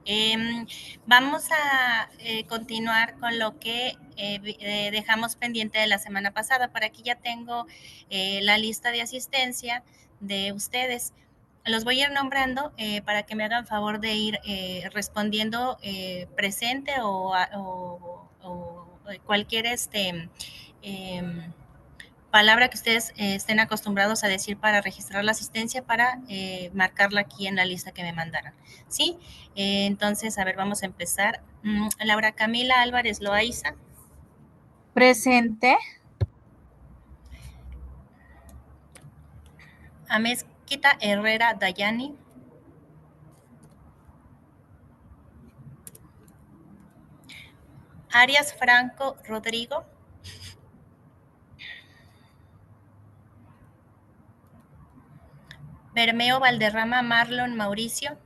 Em, Vamos a continuar con lo que dejamos pendiente de la semana pasada. Por aquí ya tengo la lista de asistencia de ustedes. Los voy a ir nombrando para que me hagan favor de ir respondiendo presente o cualquier em, palabra que ustedes estén acostumbrados a decir para registrar la asistencia para marcarla aquí en la lista que me mandaron. ¿Sí? Entonces, a ver, vamos a empezar. Laura Camila Álvarez Loaiza. Presente. Amezquita Herrera Dayani. Arias Franco Rodrigo. Bermeo Valderrama Marlon Mauricio.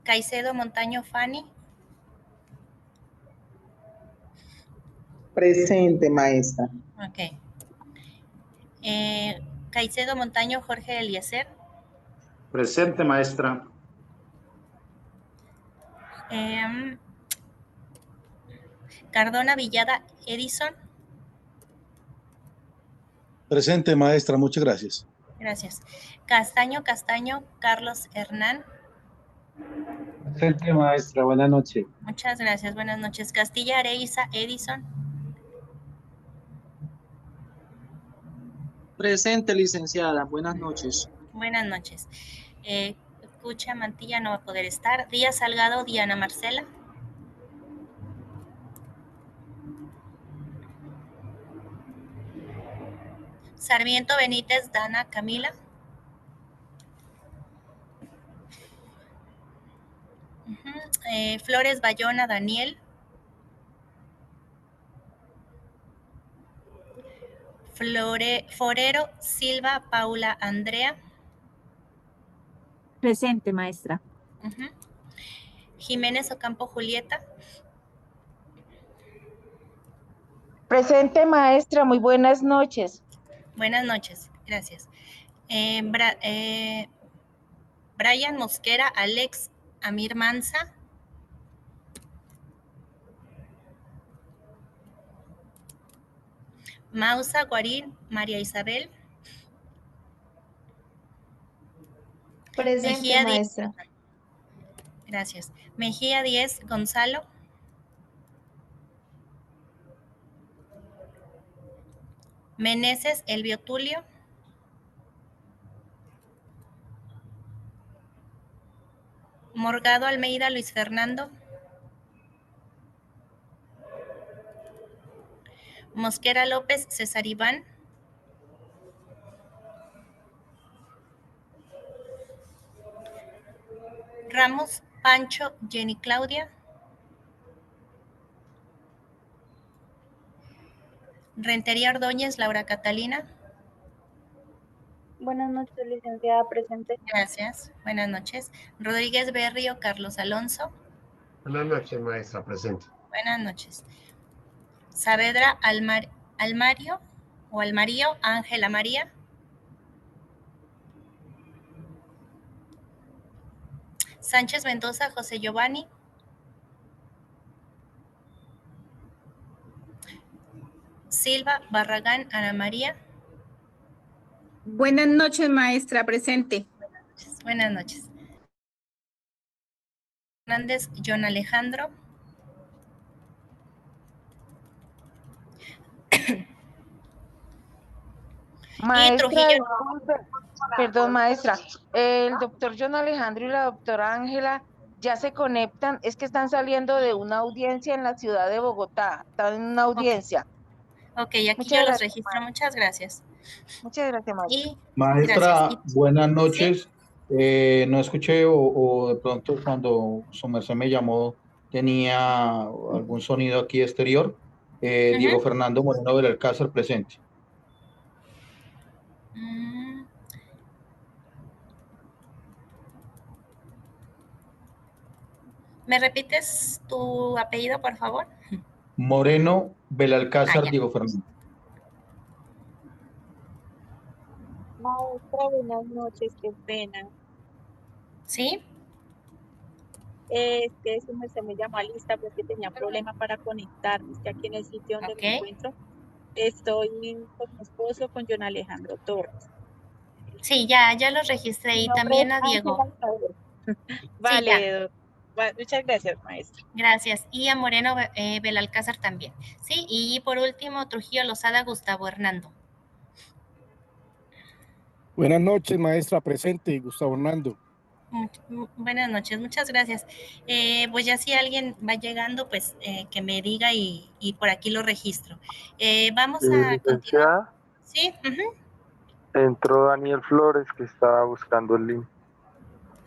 Caicedo Montaño Fanny. Presente, maestra. Ok. Caicedo Montaño Jorge Eliezer. Presente, maestra. Cardona Villada Edison. Presente, maestra, muchas gracias. Gracias. Castaño Carlos Hernán. Presente, maestra, buenas noches. Muchas gracias, buenas noches. Castilla Areiza Edison. Presente, licenciada, buenas noches. Buenas noches. Cucha Mantilla no va a poder estar. Díaz Salgado Diana Marcela. Sarmiento Benítez Dana Camila. Flores Bayona Daniel. Forero Silva Paula Andrea. Presente, maestra. Jiménez Ocampo Julieta. Presente, maestra, muy buenas noches. Buenas noches, gracias. Brian Mosquera Alex Amir Manza. Mausa Guarín María Isabel. Presente, Mejía maestra. 10. Gracias. Mejía 10 Gonzalo. Meneses Elvio Tulio. Morgado Almeida Luis Fernando. Mosquera López César Iván. Ramos Pancho Jenny Claudia. Rentería Ordóñez Laura Catalina. Buenas noches, licenciada, presente. Gracias, buenas noches. Rodríguez Berrio Carlos Alonso. Buenas noches, maestra, presente. Buenas noches. Saavedra Almario o Almarío Ángela María. Sánchez Mendoza José Giovanni. Silva Barragán Ana María. Buenas noches, maestra, presente. Buenas noches. Hernández John Alejandro. Maestra, Y Trujillo. disculpe, perdón, maestra. El doctor John Alejandro y la doctora Ángela ya se conectan, es que están saliendo de una audiencia en la ciudad de Bogotá, están en una audiencia. Ok, aquí Muchas yo los gracias, registro, maestra. muchas gracias. Muchas gracias, maestra. Y Maestra, gracias. buenas noches. ¿Sí? No escuché o de pronto cuando su merced me llamó tenía algún sonido aquí exterior. Diego Fernando Moreno del Alcázar, presente. ¿Me repites tu apellido, por favor? Moreno Belalcázar ya. Diego Fernando. Maestra, buenas noches, qué pena. ¿Sí? Es que se me llamó a lista porque tenía problema para conectarme. Es que aquí en el sitio donde me Ok. encuentro estoy con mi esposo, con John Alejandro Torres. Sí, ya los registré Mi y nombre es también a Diego. Ángela Isabel. Sí, ya. Vale, muchas gracias, maestra. Gracias. Y a Moreno Belalcázar también. Sí, y por último, Trujillo Lozada Gustavo Hernando. Buenas noches, maestra presente, Gustavo Hernando. Buenas noches, muchas gracias. Pues ya si alguien va llegando, pues que me diga y por aquí lo registro. Vamos a continuar. Sí, Entró Daniel Flores, que estaba buscando el link.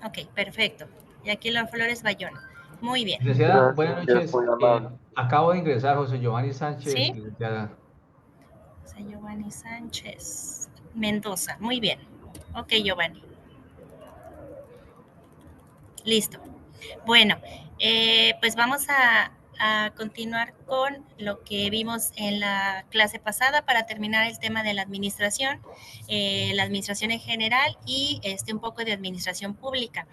ok, perfecto. Y aquí la Flores Bayona. Muy bien. Licenciada, Gracias, buenas noches. muy amable. Acabo de ingresar, José Giovanni Sánchez, ¿Sí? licenciada. José Giovanni Sánchez Mendoza. Muy bien. Ok, Giovanni. Listo. Bueno, pues vamos a continuar con lo que vimos en la clase pasada para terminar el tema de la administración en general y un poco de administración pública.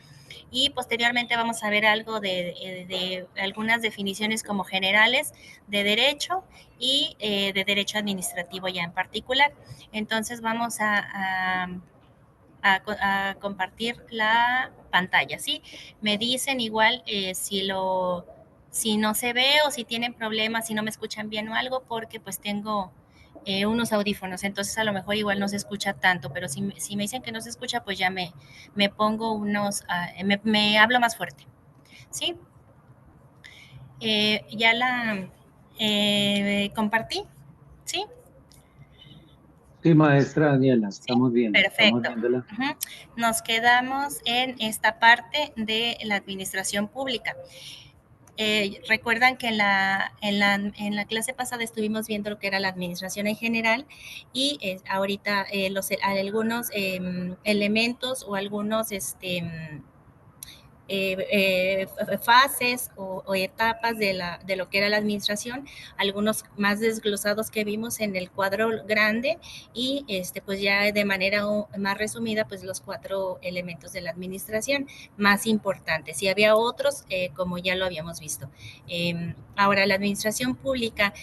Y posteriormente vamos a ver algo de algunas definiciones como generales de derecho y de derecho administrativo ya en particular. Entonces vamos a compartir la pantalla, ¿sí? Me dicen igual si no se ve o si tienen problemas, si no me escuchan bien o algo, porque pues tengo unos audífonos, entonces a lo mejor igual no se escucha tanto, pero si me dicen que no se escucha, pues ya me pongo me hablo más fuerte, ¿sí? Ya la compartí, ¿sí? Sí, maestra Daniela, estamos viendo. Perfecto. Estamos viéndola. Nos quedamos en esta parte de la administración pública. Recuerdan que en la clase pasada estuvimos viendo lo que era la administración en general y ahorita algunos elementos o algunos fases o etapas de lo que era la administración, algunos más desglosados que vimos en el cuadro grande y pues ya de manera más resumida pues los 4 elementos de la administración más importantes y había otros como ya lo habíamos visto. Ahora la administración pública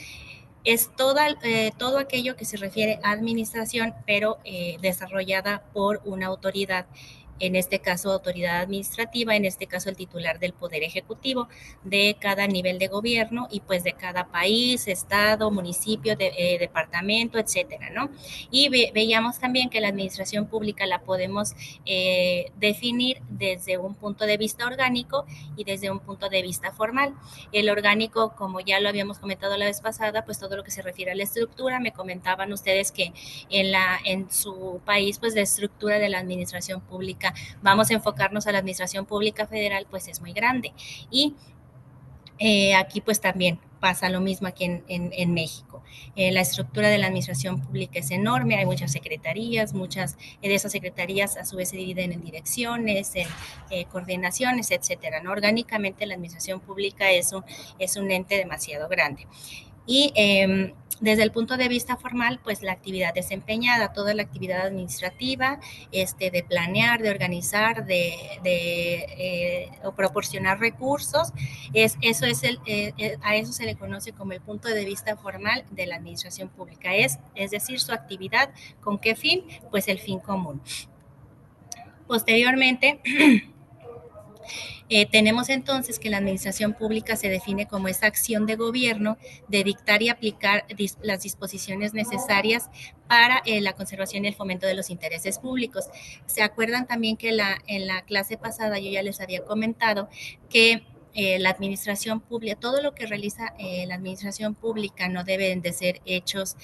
es todo aquello que se refiere a administración, pero desarrollada por una autoridad, en este caso autoridad administrativa, en este caso el titular del Poder Ejecutivo de cada nivel de gobierno y pues de cada país, estado, municipio, departamento, etcétera, ¿no? Y veíamos también que la administración pública la podemos definir desde un punto de vista orgánico y desde un punto de vista formal. El orgánico, como ya lo habíamos comentado la vez pasada, pues todo lo que se refiere a la estructura, me comentaban ustedes que en su país, pues la estructura de la administración pública, vamos a enfocarnos a la administración pública federal, pues es muy grande. Y aquí pues también pasa lo mismo aquí en México. La estructura de la administración pública es enorme, hay muchas secretarías, muchas de esas secretarías a su vez se dividen en direcciones, en coordinaciones, etcétera, ¿no? Orgánicamente la administración pública es un ente demasiado grande. Y desde el punto de vista formal, pues la actividad desempeñada, toda la actividad administrativa, de planear, de organizar, o proporcionar recursos, a eso se le conoce como el punto de vista formal de la administración pública, es decir, su actividad, ¿con qué fin? Pues el fin común. Posteriormente, tenemos entonces que la administración pública se define como esa acción de gobierno de dictar y aplicar las disposiciones necesarias para la conservación y el fomento de los intereses públicos. ¿Se acuerdan también que en la clase pasada yo ya les había comentado que la administración pública, todo lo que realiza la administración pública no deben de ser hechos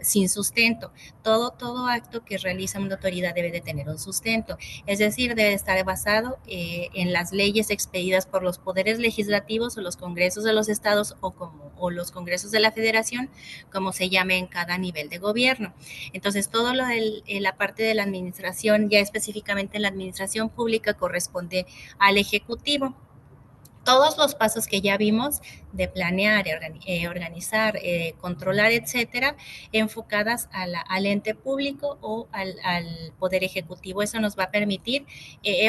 sin sustento? Todo acto que realiza una autoridad debe de tener un sustento, es decir, debe estar basado en las leyes expedidas por los poderes legislativos o los congresos de los estados o los congresos de la federación, como se llame en cada nivel de gobierno. Entonces, todo lo de la parte de la administración, ya específicamente en la administración pública, corresponde al Ejecutivo. todos los pasos que ya vimos de planear, organizar, controlar, etcétera, enfocadas al ente público o al Poder Ejecutivo. Eso nos va a permitir,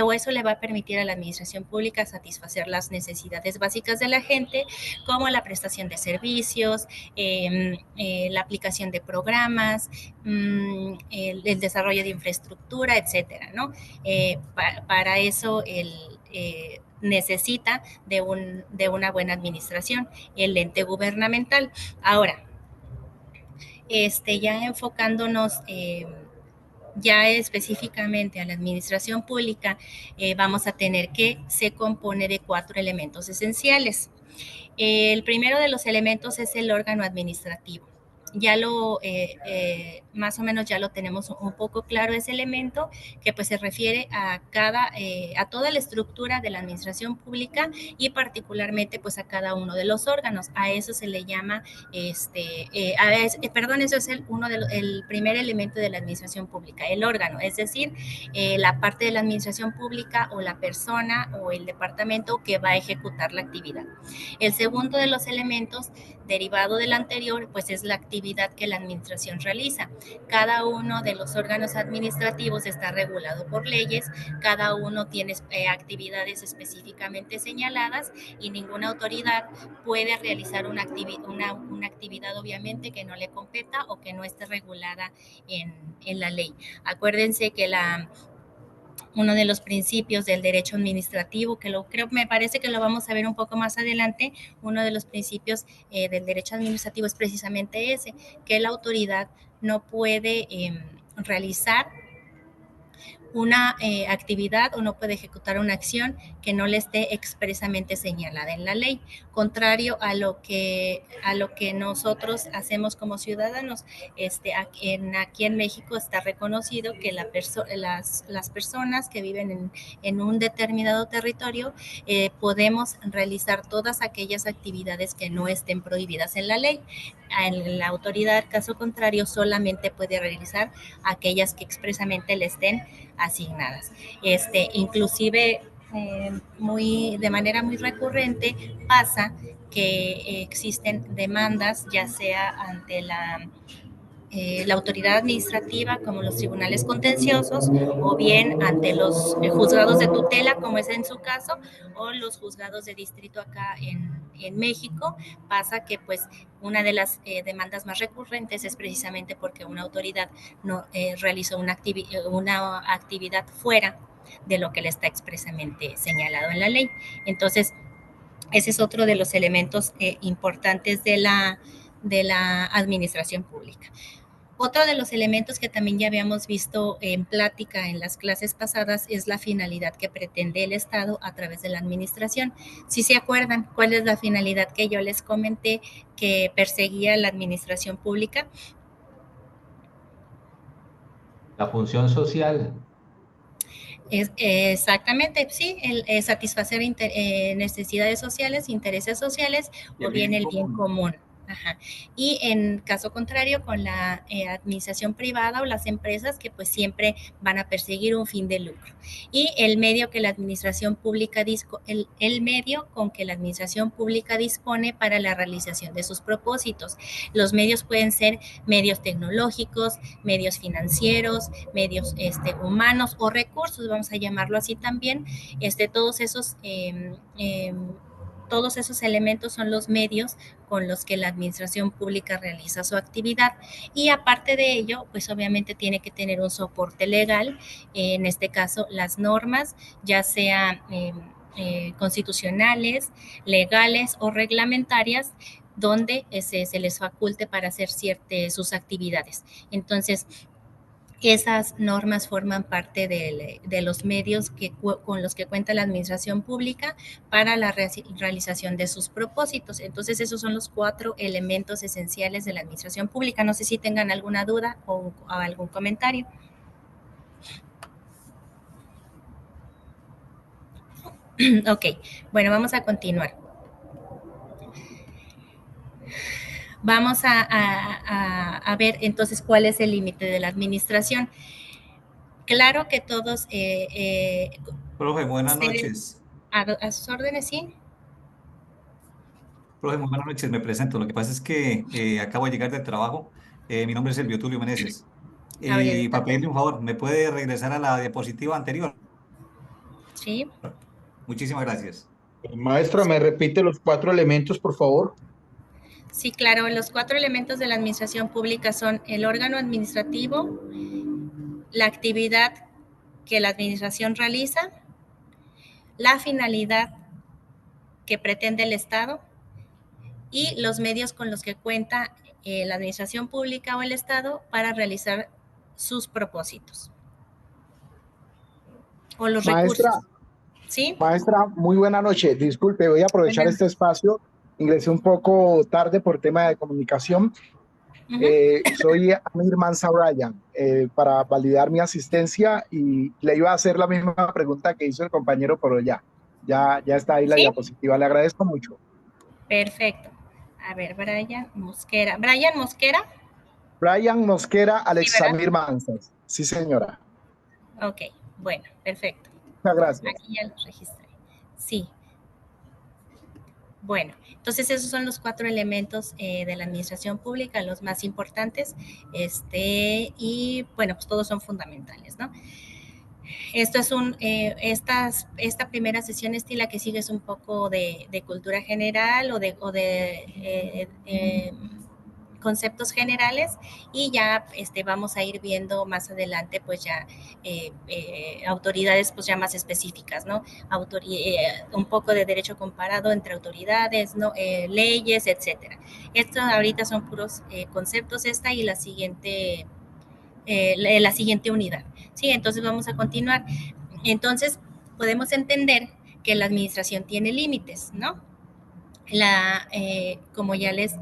o eso le va a permitir a la administración pública satisfacer las necesidades básicas de la gente, como la prestación de servicios, la aplicación de programas, el desarrollo de infraestructura, etcétera, ¿no? Para eso necesita de una buena administración, el ente gubernamental. Ahora, ya enfocándonos ya específicamente a la administración pública, vamos a tener que se compone de 4 elementos esenciales. El primero de los elementos es el órgano administrativo. Ya más o menos ya lo tenemos un poco claro ese elemento, que pues se refiere a toda la estructura de la administración pública y particularmente pues a cada uno de los órganos. A eso se le llama, eso es el primer elemento de la administración pública, el órgano, es decir, la parte de la administración pública o la persona o el departamento que va a ejecutar la actividad. El segundo de los elementos, derivado del anterior, pues es la actividad que la administración realiza. Cada uno de los órganos administrativos está regulado por leyes, cada uno tiene actividades específicamente señaladas y ninguna autoridad puede realizar una actividad obviamente que no le competa o que no esté regulada en la ley. Acuérdense que uno de los principios del derecho administrativo, que me parece que lo vamos a ver un poco más adelante, uno de los principios del derecho administrativo es precisamente ese, que la autoridad no puede realizar una actividad o no puede ejecutar una acción que no le esté expresamente señalada en la ley, contrario a lo que nosotros hacemos como ciudadanos. Aquí en México está reconocido que las personas que viven en un determinado territorio podemos realizar todas aquellas actividades que no estén prohibidas en la ley. La autoridad, caso contrario, solamente puede realizar aquellas que expresamente le estén asignadas. Inclusive de manera muy recurrente pasa que existen demandas, ya sea ante la autoridad administrativa, como los tribunales contenciosos, o bien ante los juzgados de tutela, como es en su caso, o los juzgados de distrito acá en México. Pasa que pues una de las demandas más recurrentes es precisamente porque una autoridad no realizó una actividad fuera de lo que le está expresamente señalado en la ley. Entonces, ese es otro de los elementos importantes de la administración pública. Otro de los elementos que también ya habíamos visto en plática en las clases pasadas es la finalidad que pretende el Estado a través de la administración. Si se acuerdan, ¿cuál es la finalidad que yo les comenté que perseguía la administración pública? La función social. Exactamente, sí, satisfacer necesidades sociales, intereses sociales o bien el bien común. Ajá. Y en caso contrario, con la administración privada o las empresas que pues siempre van a perseguir un fin de lucro. Y el medio que la administración pública el medio con que la administración pública dispone para la realización de sus propósitos. Los medios pueden ser medios tecnológicos, medios financieros, medios humanos o recursos, vamos a llamarlo así también. Todos esos elementos son los medios con los que la administración pública realiza su actividad y aparte de ello, pues obviamente tiene que tener un soporte legal, en este caso las normas, ya sea constitucionales, legales o reglamentarias, donde se les faculte para hacer sus actividades. Entonces, esas normas forman parte de los medios con los que cuenta la administración pública para la realización de sus propósitos. Entonces, esos son los 4 elementos esenciales de la administración pública. No sé si tengan alguna duda o algún comentario. Ok, bueno, vamos a continuar. Vamos a ver entonces cuál es el límite de la administración. Claro que todos... Profe, buenas noches. A sus órdenes, sí. Profe, muy buenas noches, me presento. Lo que pasa es que acabo de llegar del trabajo. Mi nombre es Elvio Tulio Meneses. A ver, Y para pedirle un favor, ¿me puede regresar a la diapositiva anterior? Sí. Muchísimas gracias. Maestra, ¿me repite los 4 elementos, por favor? Sí, claro, los 4 elementos de la administración pública son el órgano administrativo, la actividad que la administración realiza, la finalidad que pretende el Estado y los medios con los que cuenta la administración pública o el Estado para realizar sus propósitos o los Maestra, recursos. ¿Sí? Maestra, muy buena noche. Disculpe, voy a aprovechar este espacio. Ingresé un poco tarde por tema de comunicación. Soy Amir Mansa Bryan, para validar mi asistencia, y le iba a hacer la misma pregunta que hizo el compañero, pero ya está ahí la diapositiva. Le agradezco mucho. Perfecto. A ver, Brian Mosquera. ¿Brian Mosquera? Brian Mosquera, Sí, Alexamir Mansas. Sí, señora. Ok, bueno, perfecto. Muchas gracias. Aquí ya los registré. Sí. Bueno, entonces esos son los 4 elementos de la administración pública, los más importantes, y bueno, pues todos son fundamentales, ¿no? Esto es esta primera sesión, la que sigue es un poco de cultura general o de conceptos generales, y ya vamos a ir viendo más adelante pues ya autoridades pues ya más específicas, ¿no? Un poco de derecho comparado entre autoridades, ¿no? Leyes, etcétera. Esto ahorita son puros conceptos, esta y la siguiente unidad. Sí, entonces vamos a continuar. Entonces podemos entender que la administración tiene límites, ¿no? Como ya les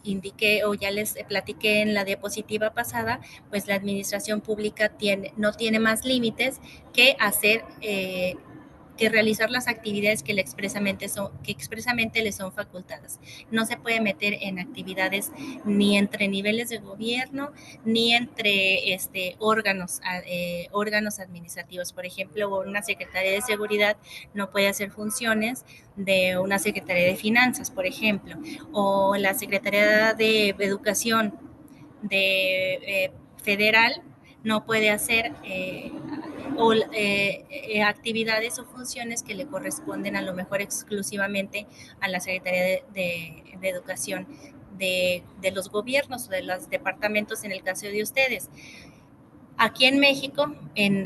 indiqué o ya les platiqué en la diapositiva pasada, pues la administración pública no tiene más límites que hacer, que realizar las actividades que expresamente le son facultadas. No se puede meter en actividades ni entre niveles de gobierno ni entre órganos administrativos. Por ejemplo, una Secretaría de Seguridad no puede hacer funciones de una Secretaría de Finanzas, por ejemplo, o la Secretaría de Educación federal no puede hacer actividades o funciones que le corresponden a lo mejor exclusivamente a la Secretaría de Educación de los gobiernos o de los departamentos en el caso de ustedes. Aquí en México,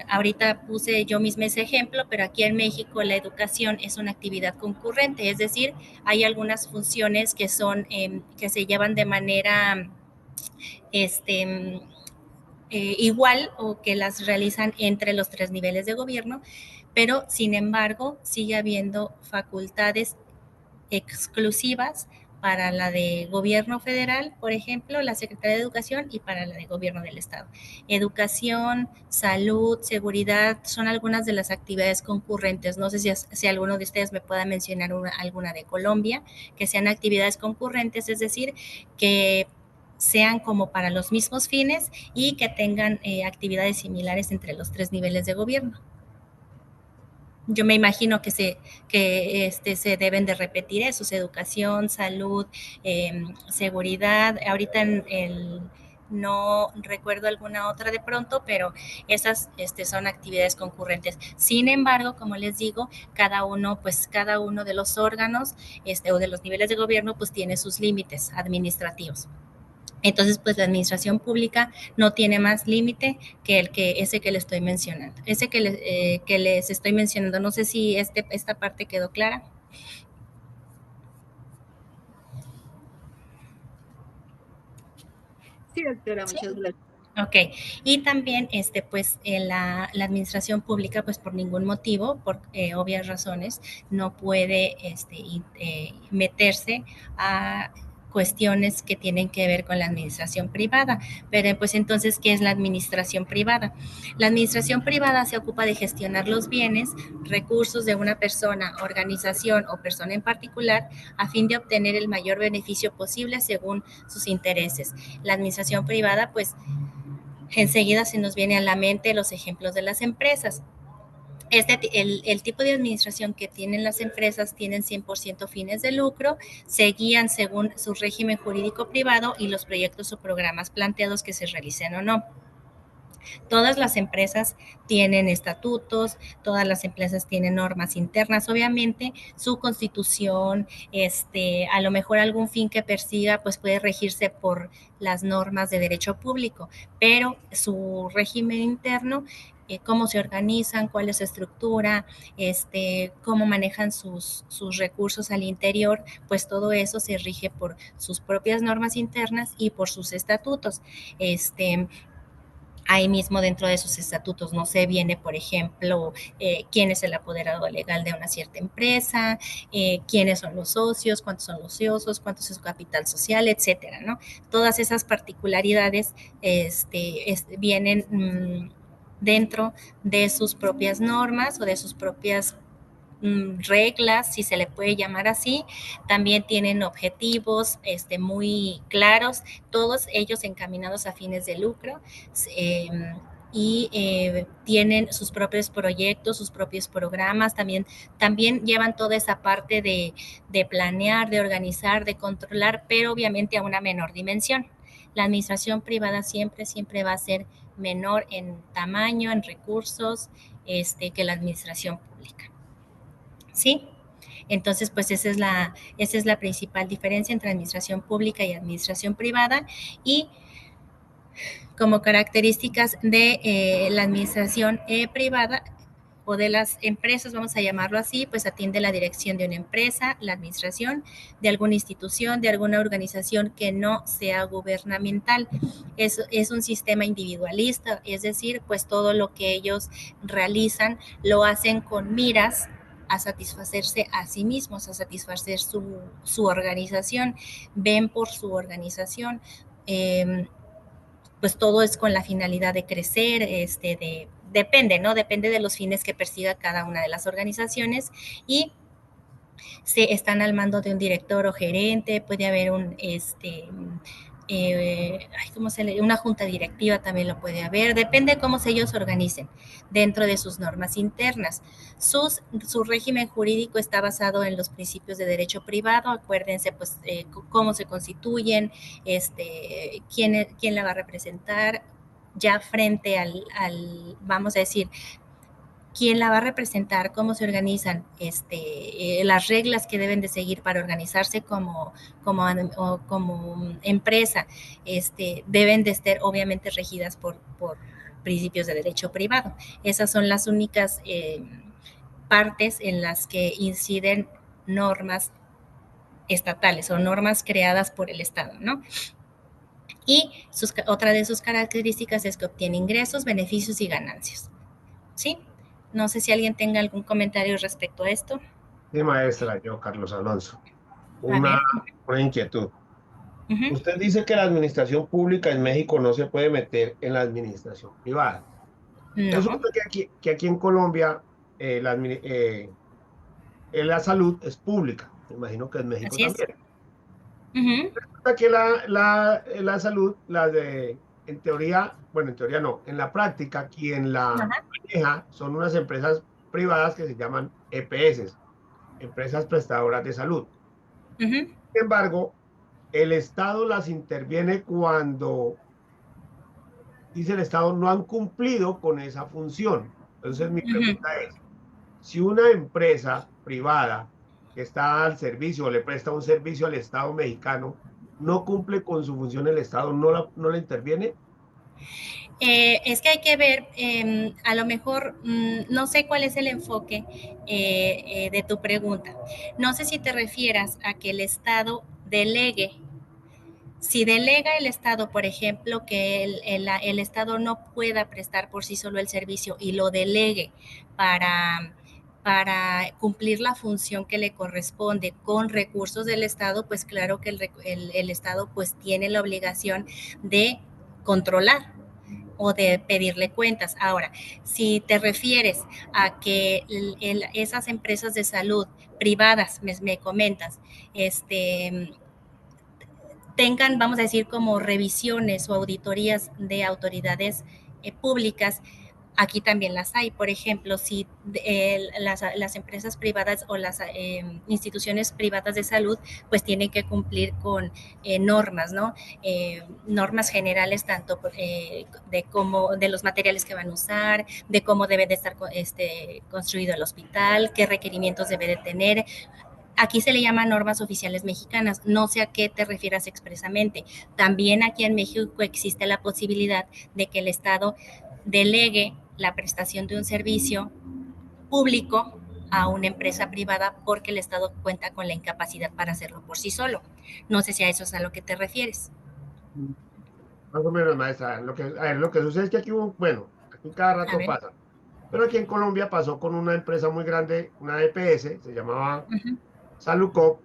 ahorita puse yo misma ese ejemplo, pero aquí en México la educación es una actividad concurrente, es decir, hay algunas funciones que se llevan de manera igual o que las realizan entre los 3 niveles de gobierno, pero sin embargo sigue habiendo facultades exclusivas para la de gobierno federal, por ejemplo, la Secretaría de Educación, y para la de gobierno del Estado. Educación, salud, seguridad, son algunas de las actividades concurrentes. No sé si alguno de ustedes me pueda mencionar alguna de Colombia, que sean actividades concurrentes, es decir, que sean como para los mismos fines y que tengan actividades similares entre los 3 niveles de gobierno. Yo me imagino que se deben de repetir esos: educación, salud, seguridad. Ahorita no recuerdo alguna otra de pronto, pero esas son actividades concurrentes. Sin embargo, como les digo, cada uno de los órganos o de los niveles de gobierno pues tiene sus límites administrativos. Entonces, pues la administración pública no tiene más límite que ese que les estoy mencionando. Ese que les estoy mencionando. No sé si esta parte quedó clara. Sí, doctora, muchas gracias. Ok, y también pues la administración pública pues por ningún motivo, por obvias razones, no puede meterse a cuestiones que tienen que ver con la administración privada. Pero pues entonces, ¿qué es la administración privada? La administración privada se ocupa de gestionar los bienes, recursos de una persona, organización o persona en particular a fin de obtener el mayor beneficio posible según sus intereses. La administración privada, pues enseguida se nos viene a la mente los ejemplos de las empresas. El tipo de administración que tienen las empresas tienen 100% fines de lucro, se guían según su régimen jurídico privado y los proyectos o programas planteados que se realicen o no. Todas las empresas tienen estatutos, todas las empresas tienen normas internas, obviamente, su constitución, a lo mejor algún fin que persiga, pues puede regirse por las normas de derecho público, pero su régimen interno, cómo se organizan, cuál es su estructura, cómo manejan sus recursos al interior, pues todo eso se rige por sus propias normas internas y por sus estatutos. Ahí mismo dentro de sus estatutos, no sé, viene, por ejemplo, quién es el apoderado legal de una cierta empresa, quiénes son los socios, cuántos son los socios, cuánto es su capital social, etcétera, ¿no? Todas esas particularidades vienen dentro de sus propias normas o de sus propias reglas, si se le puede llamar así. También tienen objetivos muy claros, todos ellos encaminados a fines de lucro, y tienen sus propios proyectos, sus propios programas, también llevan toda esa parte de planear, de organizar, de controlar, pero obviamente a una menor dimensión. La administración privada siempre va a ser menor en tamaño, en recursos, que la administración pública. ¿Sí? Entonces, pues esa es la principal diferencia entre administración pública y administración privada. Y como características de la administración privada o de las empresas, vamos a llamarlo así, pues atiende la dirección de una empresa, la administración de alguna institución, de alguna organización que no sea gubernamental. Es un sistema individualista, es decir, pues todo lo que ellos realizan lo hacen con miras a satisfacerse a sí mismos, a satisfacer su organización, ven por su organización, pues todo es con la finalidad de crecer, depende, ¿no? Depende de los fines que persiga cada una de las organizaciones, y se están al mando de un director o gerente, puede haber una junta directiva, también lo puede haber, depende de cómo ellos se organicen dentro de sus normas internas. Su régimen jurídico está basado en los principios de derecho privado, acuérdense pues cómo se constituyen, quién la va a representar ya frente al vamos a decir, quién la va a representar, cómo se organizan, las reglas que deben de seguir para organizarse como empresa, deben de estar obviamente regidas por principios de derecho privado. Esas son las únicas partes en las que inciden normas estatales o normas creadas por el Estado, ¿no? Y otra de sus características es que obtiene ingresos, beneficios y ganancias, ¿sí? No sé si alguien tenga algún comentario respecto a esto. Sí, maestra, yo, Carlos Alonso. Una inquietud. Usted dice que la administración pública en México no se puede meter en la administración privada. No. Resulta que aquí en Colombia la salud es pública. Me imagino que en México Así también. Resulta que la salud, en teoría, bueno, en teoría no, en la práctica, quien la maneja son unas empresas privadas que se llaman EPS, empresas prestadoras de salud. Sin embargo, el Estado las interviene cuando, dice el Estado, no han cumplido con esa función. Entonces, mi pregunta es, si una empresa privada que está al servicio o le presta un servicio al Estado mexicano, no cumple con su función, el Estado no la interviene. Es que hay que ver, a lo mejor, no sé cuál es el enfoque de tu pregunta. No sé si te refieras a que el Estado delegue. Si delega el Estado, por ejemplo, que el Estado no pueda prestar por sí solo el servicio y lo delegue para cumplir la función que le corresponde con recursos del Estado, pues claro que el Estado pues tiene la obligación de controlar o de pedirle cuentas. Ahora, si te refieres a que esas empresas de salud privadas, me comentas, tengan, vamos a decir, como revisiones o auditorías de autoridades públicas, aquí también las hay. Por ejemplo, si las empresas privadas o las instituciones privadas de salud, pues tienen que cumplir con normas, ¿no? Normas generales tanto de los materiales que van a usar, de cómo debe de estar construido el hospital, qué requerimientos debe de tener. Aquí se le llama normas oficiales mexicanas, no sé a qué te refieras expresamente. También aquí en México existe la posibilidad de que el Estado delegue la prestación de un servicio público a una empresa privada porque el Estado cuenta con la incapacidad para hacerlo por sí solo. No sé si a eso es a lo que te refieres. Más o menos, maestra. Lo que sucede es que aquí aquí cada rato pasa. Pero aquí en Colombia pasó con una empresa muy grande, una EPS, se llamaba Salucop,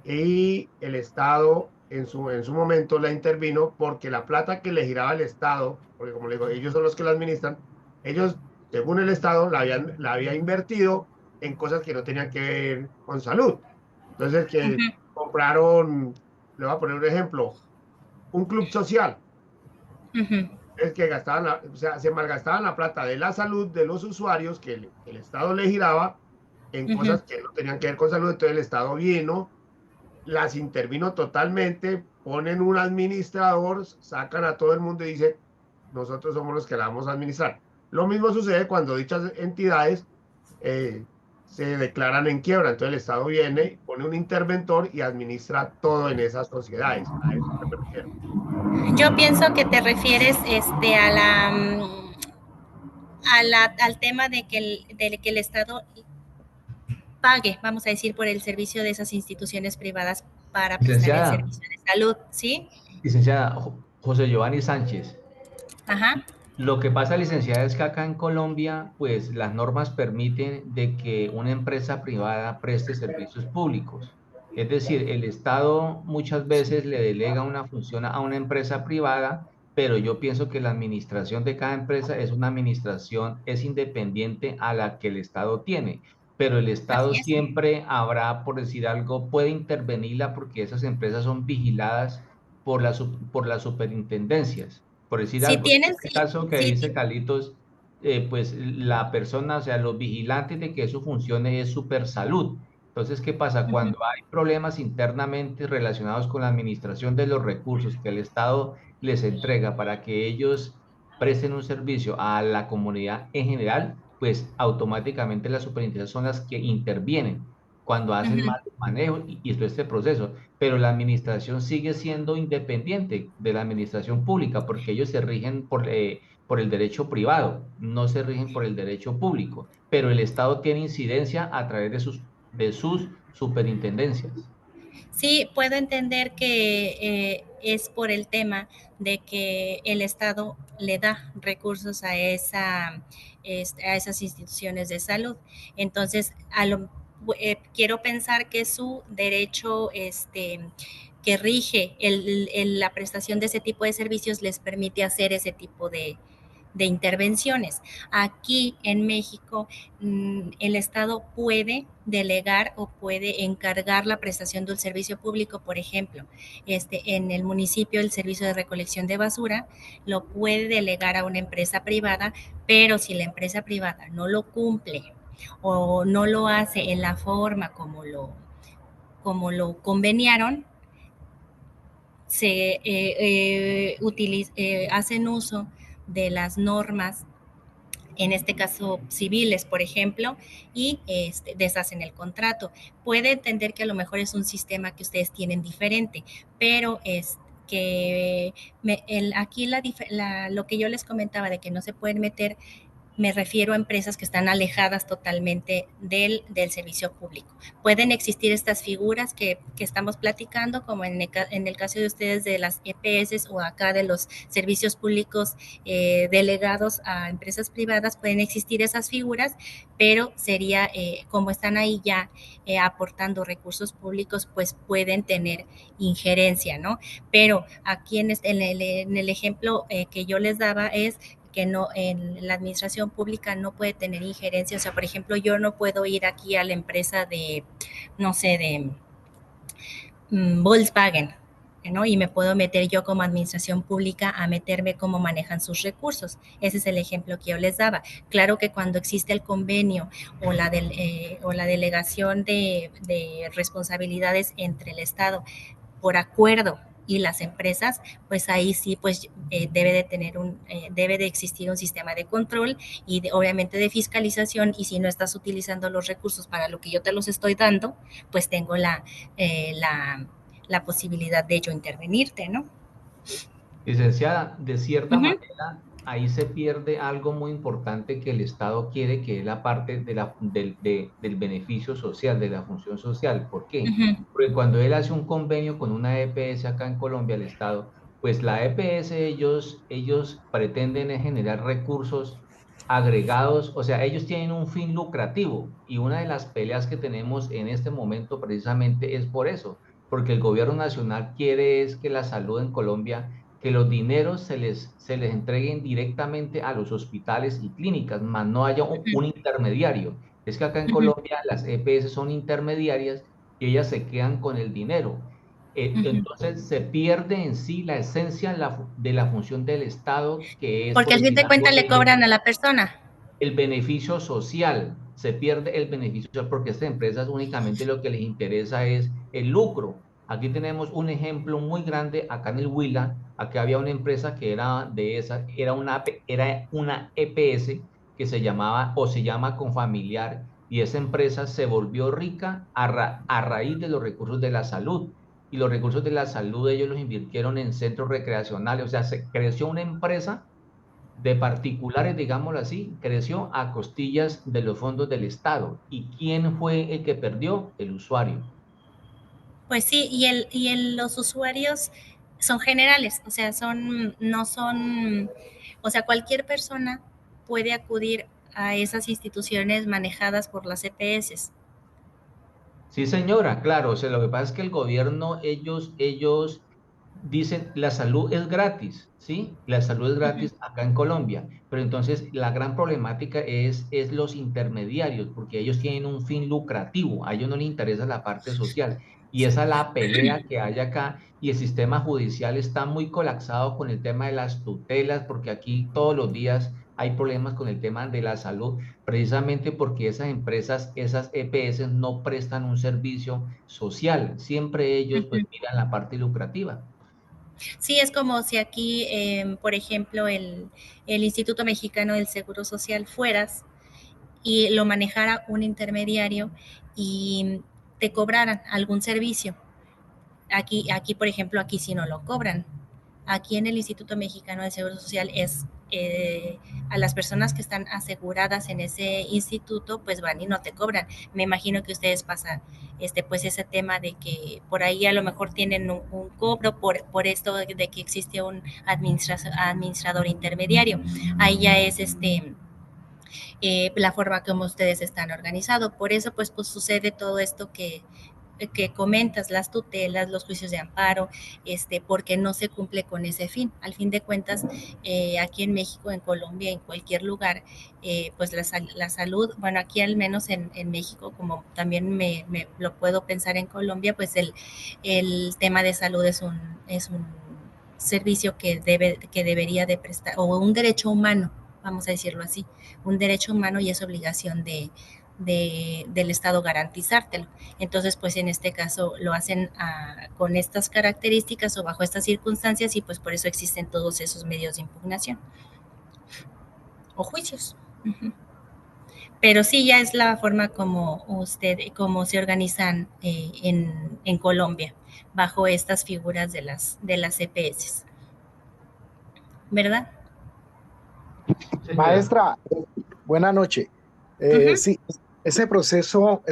y el Estado en su momento la intervino porque la plata que le giraba el Estado, porque como le digo, ellos son los que la administran, ellos, según el Estado, la había invertido en cosas que no tenían que ver con salud. Entonces, que compraron, le voy a poner un ejemplo, un club social. Es que gastaban, se malgastaban la plata de la salud de los usuarios que el Estado le giraba en cosas que no tenían que ver con salud. Entonces el Estado vino, las intervino totalmente, ponen un administrador, sacan a todo el mundo y dicen, nosotros somos los que la vamos a administrar. Lo mismo sucede cuando dichas entidades se declaran en quiebra. Entonces el Estado viene, pone un interventor y administra todo en esas sociedades. A eso me refiero. Yo pienso que te refieres al tema de que el Estado pague, vamos a decir, por el servicio de esas instituciones privadas para prestar el servicio de salud, ¿sí? Licenciada José Giovanni Sánchez. Ajá. Lo que pasa, licenciada, es que acá en Colombia, pues las normas permiten de que una empresa privada preste servicios públicos. Es decir, el Estado muchas veces le delega una función a una empresa privada, pero yo pienso que la administración de cada empresa es una administración, es independiente a la que el Estado tiene. Pero el Estado siempre habrá, por decir algo, puede intervenirla porque esas empresas son vigiladas por las superintendencias. Por decir algo, en este caso que dice Carlitos, pues la persona, o sea, los vigilantes de que eso funcione es Supersalud. Entonces, ¿qué pasa? Cuando hay problemas internamente relacionados con la administración de los recursos que el Estado les entrega para que ellos presten un servicio a la comunidad en general, pues automáticamente las superintendencias son las que intervienen cuando hacen mal manejo y todo este proceso, pero la administración sigue siendo independiente de la administración pública porque ellos se rigen por el derecho privado, no se rigen por el derecho público, pero el Estado tiene incidencia a través de sus superintendencias. Sí, puedo entender que es por el tema de que el Estado le da recursos a esas instituciones de salud. Entonces, quiero pensar que su derecho que rige la prestación de ese tipo de servicios les permite hacer ese tipo de intervenciones. Aquí en México, el Estado puede delegar o puede encargar la prestación de un servicio público, por ejemplo, en el municipio el servicio de recolección de basura lo puede delegar a una empresa privada, pero si la empresa privada no lo cumple o no lo hace en la forma como lo conveniaron, hacen uso de las normas, en este caso civiles, por ejemplo, y deshacen el contrato. Puede entender que a lo mejor es un sistema que ustedes tienen diferente, pero aquí lo que yo les comentaba de que no se pueden meter, me refiero a empresas que están alejadas totalmente del servicio público. Pueden existir estas figuras que estamos platicando, como en el caso de ustedes de las EPS o acá de los servicios públicos delegados a empresas privadas, pueden existir esas figuras, pero sería, como están ahí ya aportando recursos públicos, pues pueden tener injerencia, ¿no? Pero aquí en el ejemplo que yo les daba es que no, en la administración pública no puede tener injerencia. O sea, por ejemplo, yo no puedo ir aquí a la empresa de, no sé, de Volkswagen, ¿no? Y me puedo meter yo como administración pública a meterme cómo manejan sus recursos. Ese es el ejemplo que yo les daba. Claro que cuando existe el convenio o la delegación de responsabilidades entre el Estado por acuerdo y las empresas, pues ahí sí pues debe de existir un sistema de control y obviamente de fiscalización, y si no estás utilizando los recursos para lo que yo te los estoy dando, pues tengo la posibilidad de yo intervenirte, ¿no? Licenciada, de cierta manera, ahí se pierde algo muy importante que el Estado quiere, que es la parte del beneficio social, de la función social. ¿Por qué? Porque cuando él hace un convenio con una EPS acá en Colombia, el Estado, pues la EPS ellos pretenden generar recursos agregados, o sea, ellos tienen un fin lucrativo, y una de las peleas que tenemos en este momento precisamente es por eso, porque el gobierno nacional quiere es que la salud en Colombia, que los dineros se les entreguen directamente a los hospitales y clínicas, más no haya un intermediario. Es que acá en Colombia las EPS son intermediarias y ellas se quedan con el dinero. Entonces se pierde en sí la esencia de la función del Estado, que es... Porque al fin de cuentas le cobran a la persona. El beneficio social, se pierde el beneficio social porque a estas empresas únicamente lo que les interesa es el lucro. Aquí tenemos un ejemplo muy grande acá en el Huila. Aquí había una empresa que era una EPS que se llamaba o se llama Confamiliar, y esa empresa se volvió rica a raíz de los recursos de la salud, y los recursos de la salud ellos los invirtieron en centros recreacionales. O sea, se creció una empresa de particulares, digámoslo así, creció a costillas de los fondos del Estado. ¿Y quién fue el que perdió? El usuario. Pues sí, los usuarios son generales, o sea, o sea, cualquier persona puede acudir a esas instituciones manejadas por las EPS. Sí, señora, claro, o sea, lo que pasa es que el gobierno, ellos dicen, la salud es gratis, ¿sí? La salud es gratis acá en Colombia, pero entonces la gran problemática es los intermediarios, porque ellos tienen un fin lucrativo, a ellos no les interesa la parte social, y esa es la pelea que hay acá, y el sistema judicial está muy colapsado con el tema de las tutelas, porque aquí todos los días hay problemas con el tema de la salud, precisamente porque esas empresas, esas EPS no prestan un servicio social, siempre ellos pues miran la parte lucrativa. Sí, es como si aquí, por ejemplo, el Instituto Mexicano del Seguro Social fueras y lo manejara un intermediario y te cobraran algún servicio. Aquí, por ejemplo, aquí sí no lo cobran. Aquí en el Instituto Mexicano del Seguro Social es a las personas que están aseguradas en ese instituto, pues van y no te cobran. Me imagino que ustedes pasan pues ese tema de que por ahí a lo mejor tienen un cobro por esto de que existe un administrador intermediario. Ahí ya es la forma como ustedes están organizados. Por eso pues sucede todo esto que comentas, las tutelas, los juicios de amparo, porque no se cumple con ese fin. Al fin de cuentas, aquí en México, en Colombia, en cualquier lugar, pues la salud, bueno, aquí al menos en México, como también me lo puedo pensar en Colombia, pues el tema de salud es un servicio que debería de prestar, o un derecho humano, vamos a decirlo así, un derecho humano, y es obligación del Estado garantizártelo. Entonces, pues en este caso lo hacen con estas características o bajo estas circunstancias, y pues por eso existen todos esos medios de impugnación o juicios. Pero sí, ya es la forma como se organizan en Colombia bajo estas figuras de las EPS, ¿verdad? Maestra, buena noche. Sí, ese proceso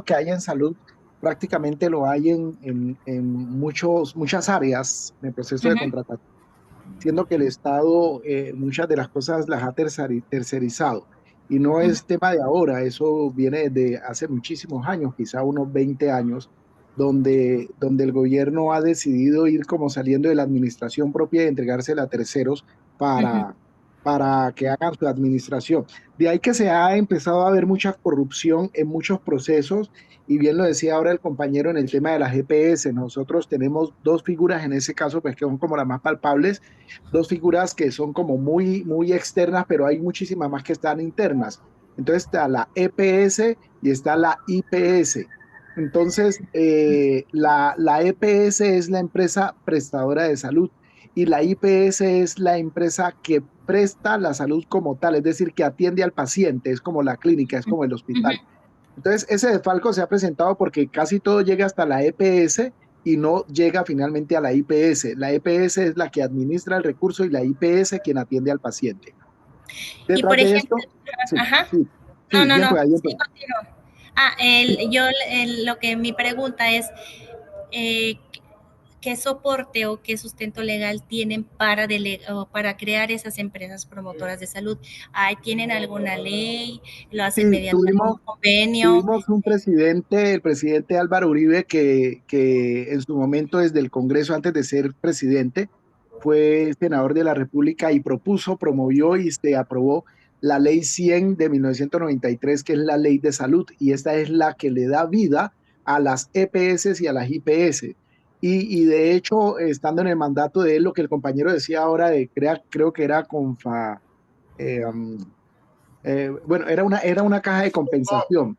que hay en salud prácticamente lo hay en muchas áreas en el proceso de contratación, siendo que el Estado muchas de las cosas las ha tercerizado. Y no es tema de ahora, eso viene de hace muchísimos años, quizá unos 20 años, donde el gobierno ha decidido ir como saliendo de la administración propia y entregársela a terceros para para que hagan su administración. De ahí que se ha empezado a ver mucha corrupción en muchos procesos, y bien lo decía ahora el compañero en el tema de las GPS. Nosotros tenemos dos figuras en ese caso, pues que son como las más palpables, dos figuras que son como muy externas, pero hay muchísimas más que están internas. Entonces está la EPS y está la IPS. Entonces, la EPS es la empresa prestadora de salud y la IPS es la empresa que presta la salud como tal, es decir, que atiende al paciente, es como la clínica, es como el hospital. Entonces, ese desfalco se ha presentado porque casi todo llega hasta la EPS y no llega finalmente a la IPS. La EPS es la que administra el recurso y la IPS quien atiende al paciente. Detrás y por ejemplo, lo que mi pregunta es, ¿qué soporte o qué sustento legal tienen para crear esas empresas promotoras de salud? ¿Tienen alguna ley? ¿Lo hacen mediante algún convenio? Tuvimos un presidente, el presidente Álvaro Uribe, que en su momento desde el Congreso, antes de ser presidente, fue senador de la República y promovió y se aprobó la Ley 100 de 1993, que es la Ley de Salud, y esta es la que le da vida a las EPS y a las IPS. Y de hecho, estando en el mandato de él, lo que el compañero decía ahora, creo que era bueno, era una caja de compensación.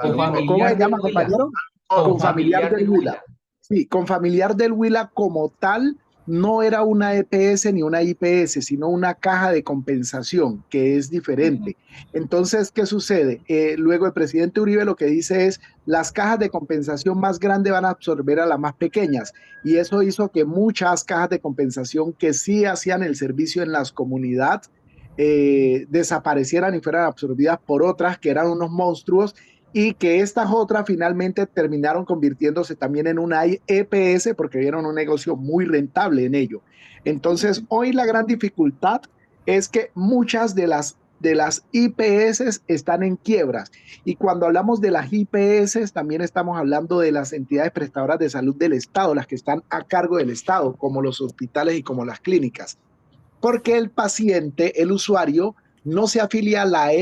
¿Cómo se llama, compañero? Confamiliar del Huila. Sí, Confamiliar del Huila como tal no era una EPS ni una IPS, sino una caja de compensación, que es diferente. Entonces, ¿qué sucede? Luego el presidente Uribe lo que dice es, las cajas de compensación más grandes van a absorber a las más pequeñas, y eso hizo que muchas cajas de compensación que sí hacían el servicio en las comunidades desaparecieran y fueran absorbidas por otras que eran unos monstruos, y que estas otras finalmente terminaron convirtiéndose también en una EPS porque vieron un negocio muy rentable en ello. Entonces, hoy la gran dificultad es que muchas de las IPS están en quiebras, y cuando hablamos de las IPS también estamos hablando de las entidades prestadoras de salud del Estado, las que están a cargo del Estado, como los hospitales y como las clínicas, porque el paciente, el usuario, no se afilia a la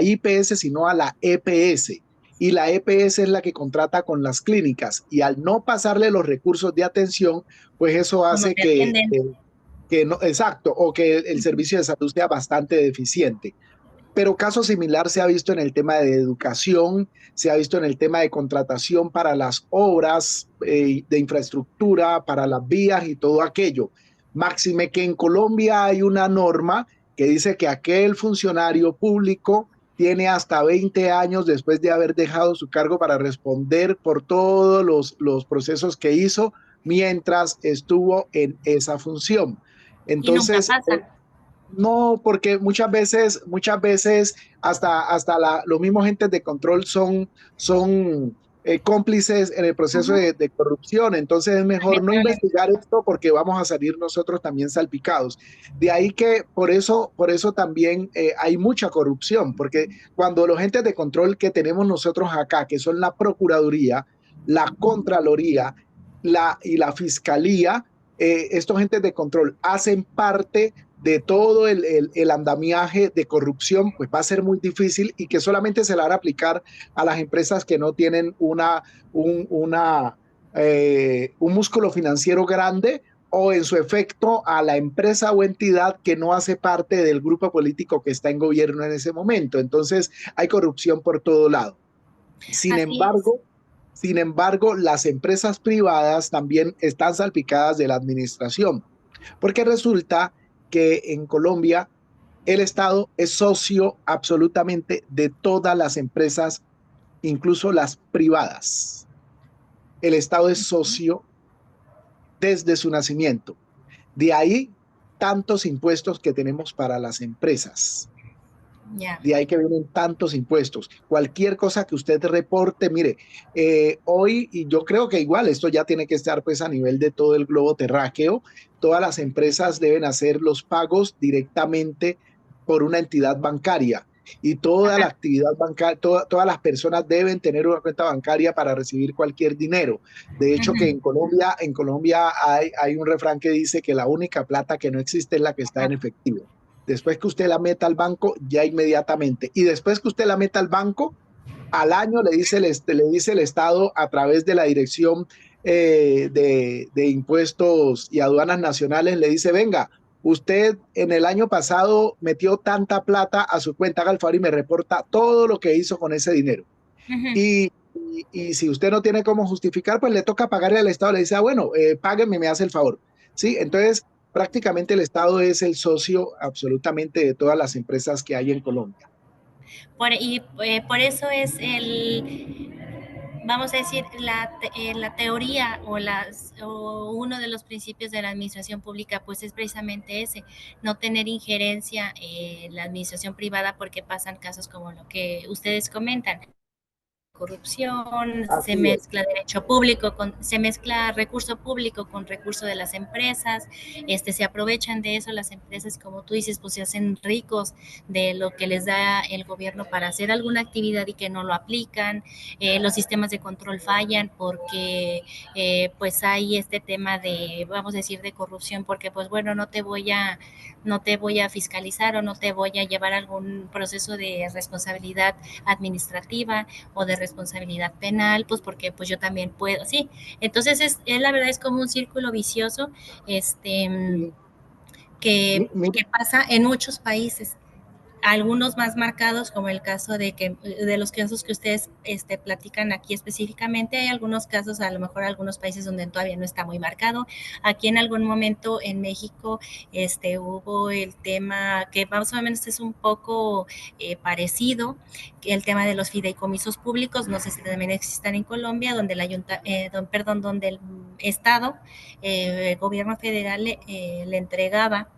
IPS, sino a la EPS. Y la EPS es la que contrata con las clínicas. Y al no pasarle los recursos de atención, pues eso hace que no, exacto, o que el servicio de salud sea bastante deficiente. Pero caso similar se ha visto en el tema de educación, se ha visto en el tema de contratación para las obras de infraestructura, para las vías y todo aquello. Máxime que en Colombia hay una norma que dice que aquel funcionario público tiene hasta 20 años después de haber dejado su cargo para responder por todos los procesos que hizo mientras estuvo en esa función. Entonces, no, porque muchas veces hasta los mismos agentes de control son cómplices en el proceso de corrupción. Entonces es mejor no investigar esto porque vamos a salir nosotros también salpicados. De ahí que por eso también hay mucha corrupción, porque cuando los agentes de control que tenemos nosotros acá, que son la Procuraduría, la Contraloría y la Fiscalía, estos agentes de control hacen parte de todo el andamiaje de corrupción, pues va a ser muy difícil, y que solamente se la van a aplicar a las empresas que no tienen un músculo financiero grande, o en su efecto a la empresa o entidad que no hace parte del grupo político que está en gobierno en ese momento. Entonces hay corrupción por todo lado. Sin embargo, las empresas privadas también están salpicadas de la administración, porque resulta que en Colombia el Estado es socio absolutamente de todas las empresas, incluso las privadas. El Estado es socio desde su nacimiento. De ahí tantos impuestos que tenemos para las empresas. De ahí que vienen tantos impuestos. Cualquier cosa que usted reporte, mire, hoy, y yo creo que igual esto ya tiene que estar pues a nivel de todo el globo terráqueo, todas las empresas deben hacer los pagos directamente por una entidad bancaria, y toda la actividad bancaria, todas las personas deben tener una cuenta bancaria para recibir cualquier dinero. De hecho, que en Colombia hay un refrán que dice que la única plata que no existe es la que está en efectivo. Después que usted la meta al banco, ya inmediatamente. Y después que usted la meta al banco, al año le dice el Estado a través de la Dirección de Impuestos y Aduanas Nacionales, le dice, venga, usted en el año pasado metió tanta plata a su cuenta, haga el favor y me reporta todo lo que hizo con ese dinero. Y si usted no tiene cómo justificar, pues le toca pagarle al Estado, le dice, bueno, páguenme, me hace el favor. ¿Sí? Entonces, prácticamente el Estado es el socio absolutamente de todas las empresas que hay en Colombia. Por eso es vamos a decir, la teoría o uno de los principios de la administración pública, pues es precisamente ese, no tener injerencia en la administración privada, porque pasan casos como lo que ustedes comentan. Corrupción, se mezcla derecho público, se mezcla recurso público con recurso de las empresas, se aprovechan de eso las empresas, como tú dices, pues se hacen ricos de lo que les da el gobierno para hacer alguna actividad y que no lo aplican, los sistemas de control fallan porque pues hay este tema de, vamos a decir, de corrupción, porque pues bueno, no te voy a fiscalizar o no te voy a llevar algún proceso de responsabilidad administrativa o de responsabilidad penal, pues porque pues yo también puedo, sí. Entonces la verdad es como un círculo vicioso que pasa en muchos países. Algunos más marcados, como el caso de los casos que ustedes platican aquí específicamente. Hay algunos casos, a lo mejor algunos países donde todavía no está muy marcado. Aquí en algún momento en México hubo el tema que más o menos es un poco parecido, el tema de los fideicomisos públicos. No sé si también existan en Colombia, donde donde el Estado, el gobierno federal le entregaba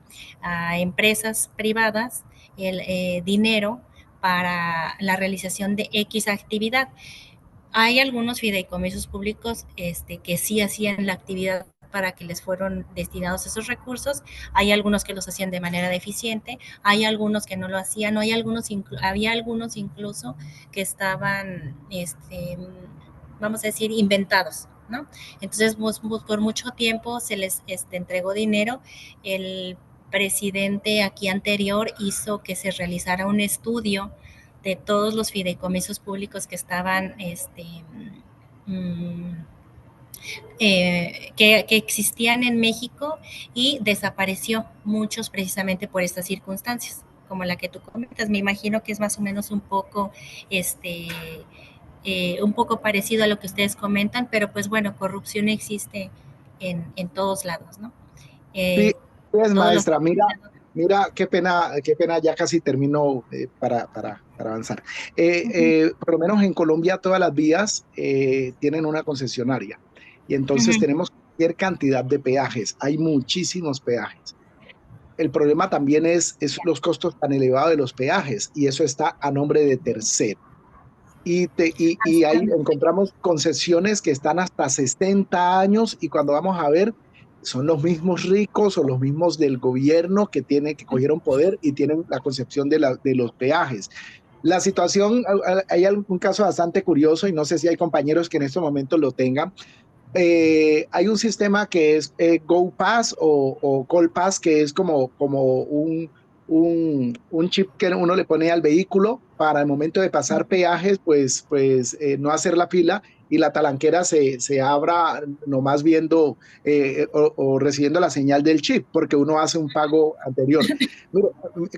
a empresas privadas el dinero para la realización de X actividad. Hay algunos fideicomisos públicos que sí hacían la actividad para que les fueron destinados esos recursos. Hay algunos que los hacían de manera deficiente, hay algunos que no lo hacían, había algunos incluso que estaban, vamos a decir, inventados, ¿no? Entonces, por mucho tiempo se les entregó dinero. El presidente aquí anterior hizo que se realizara un estudio de todos los fideicomisos públicos que estaban, que existían en México, y desapareció muchos precisamente por estas circunstancias, como la que tú comentas. Me imagino que es más o menos un poco, un poco parecido a lo que ustedes comentan, pero pues bueno, corrupción existe en todos lados, ¿no? Sí, es maestra, mira, qué pena, ya casi termino para avanzar. Por lo menos en Colombia todas las vías tienen una concesionaria, y entonces tenemos cualquier cantidad de peajes, hay muchísimos peajes. El problema también es los costos tan elevados de los peajes, y eso está a nombre de terceros. Y ahí encontramos concesiones que están hasta 60 años, y cuando vamos a ver, son los mismos ricos o los mismos del gobierno que cogieron poder y tienen la concepción de los peajes. La situación, hay un caso bastante curioso, y no sé si hay compañeros que en estos momentos lo tengan. Hay un sistema que es GoPass o CallPass, que es como un chip que uno le pone al vehículo para el momento de pasar peajes, pues no hacer la fila y la talanquera se abra nomás viendo o recibiendo la señal del chip, porque uno hace un pago anterior. Mira,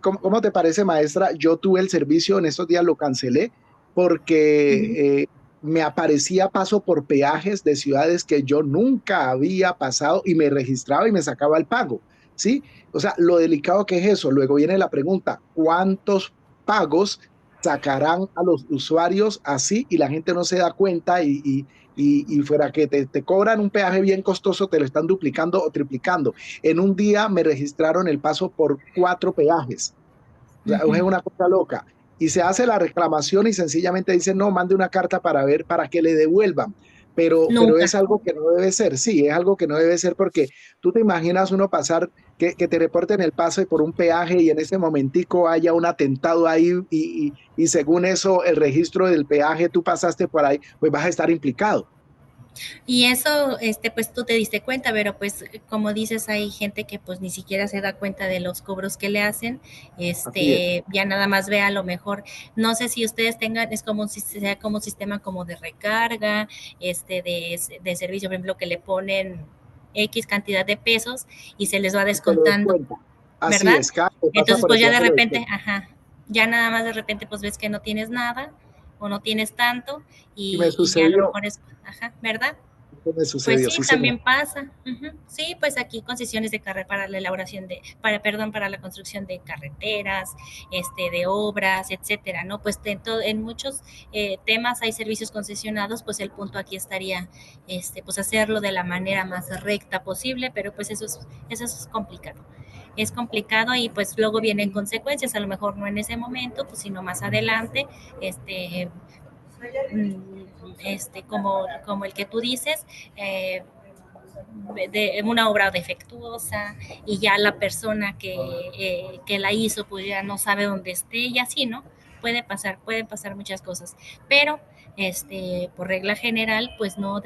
¿cómo te parece, maestra? Yo tuve el servicio, en estos días lo cancelé porque me aparecía paso por peajes de ciudades que yo nunca había pasado, y me registraba y me sacaba el pago, ¿sí? O sea, lo delicado que es eso. Luego viene la pregunta, ¿cuántos pagos sacarán a los usuarios así y la gente no se da cuenta, y fuera que te cobran un peaje bien costoso, te lo están duplicando o triplicando? En un día me registraron el paso por 4 peajes. O sea, es una cosa loca. Y se hace la reclamación y sencillamente dicen, no, mande una carta para que le devuelvan. Pero es algo que no debe ser, sí, es algo que no debe ser, porque tú te imaginas uno pasar, que te reporten el pase por un peaje y en ese momentico haya un atentado ahí y según eso, el registro del peaje, tú pasaste por ahí, pues vas a estar implicado. Y eso, pues tú te diste cuenta, pero pues como dices, hay gente que pues ni siquiera se da cuenta de los cobros que le hacen, ya nada más ve a lo mejor, no sé si ustedes tengan, es como si sea como un sistema como de recarga, de servicio, por ejemplo, que le ponen X cantidad de pesos y se les va descontando, Así ¿verdad? es, cada que pasa Entonces, por pues ya allá de se lo repente, descuenta. ajá, ya nada más de repente pues ves que no tienes nada o no tienes tanto Y me y ya a lo sucedió, mejor es, ajá, ¿verdad? me Pues sucedió, sí, sí, señor. también pasa. Sí, pues aquí concesiones de carretera para la elaboración para la construcción de carreteras, de obras, etcétera, ¿no? Pues en muchos temas hay servicios concesionados, pues el punto aquí estaría, pues hacerlo de la manera más recta posible, pero pues eso es complicado. Es complicado y pues luego vienen consecuencias, a lo mejor no en ese momento, pues sino más adelante, como el que tú dices, de una obra defectuosa y ya la persona que la hizo pues ya no sabe dónde esté y así, ¿no? Pueden pasar muchas cosas, pero por regla general pues no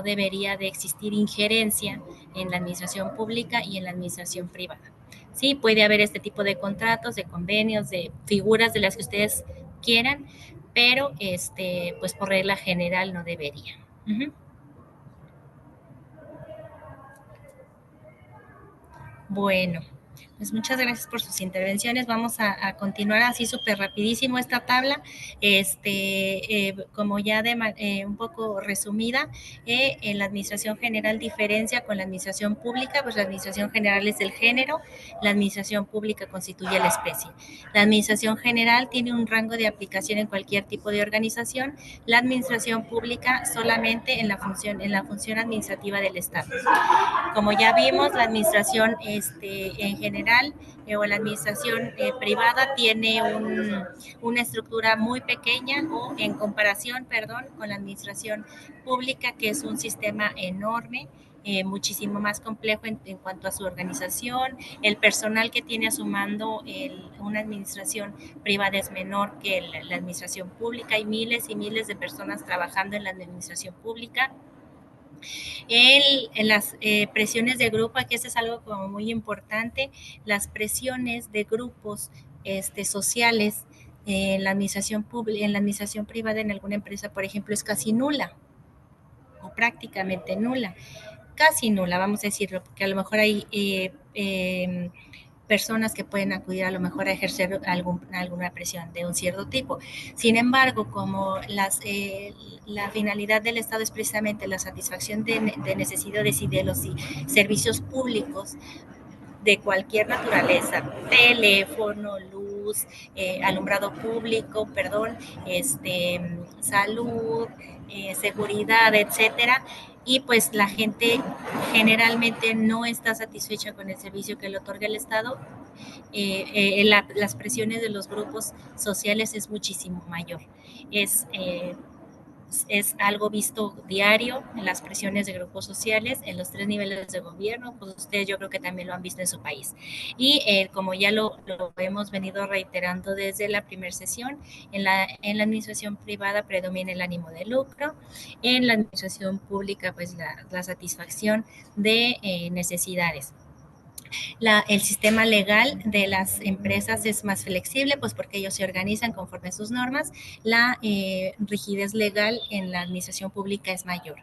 debería de existir injerencia en la administración pública y en la administración privada. Sí, puede haber este tipo de contratos, de convenios, de figuras de las que ustedes quieran, pero pues por regla general no debería. Bueno, pues muchas gracias por sus intervenciones. Vamos a continuar así súper rapidísimo esta tabla. Como ya un poco resumida, en la administración general diferencia con la administración pública, pues la administración general es el género, la administración pública constituye la especie. La administración general tiene un rango de aplicación en cualquier tipo de organización, la administración pública solamente en la función administrativa del Estado. Como ya vimos, la administración en general o la administración privada tiene una estructura muy pequeña o en comparación, con la administración pública, que es un sistema enorme, muchísimo más complejo en cuanto a su organización. El personal que tiene a su mando una administración privada es menor que la administración pública. Hay miles y miles de personas trabajando en la administración pública. En las presiones de grupo, aquí eso es algo como muy importante, las presiones de grupos sociales en la administración pública, en la administración privada, en alguna empresa, por ejemplo, es casi nula o prácticamente nula, casi nula, vamos a decirlo, porque a lo mejor hay personas que pueden acudir a lo mejor a ejercer alguna presión de un cierto tipo. Sin embargo, como la finalidad del Estado es precisamente la satisfacción de necesidades y de los servicios públicos de cualquier naturaleza, teléfono, luz, alumbrado público, salud, seguridad, etcétera, y pues la gente generalmente no está satisfecha con el servicio que le otorga el Estado. Las presiones de los grupos sociales es muchísimo mayor. Es algo visto diario en las presiones de grupos sociales en los 3 niveles de gobierno, pues ustedes yo creo que también lo han visto en su país. Y como ya lo hemos venido reiterando desde la primera sesión, en la administración privada predomina el ánimo de lucro, en la administración pública pues la satisfacción de necesidades. El sistema legal de las empresas es más flexible, pues porque ellos se organizan conforme a sus normas. La rigidez legal en la administración pública es mayor.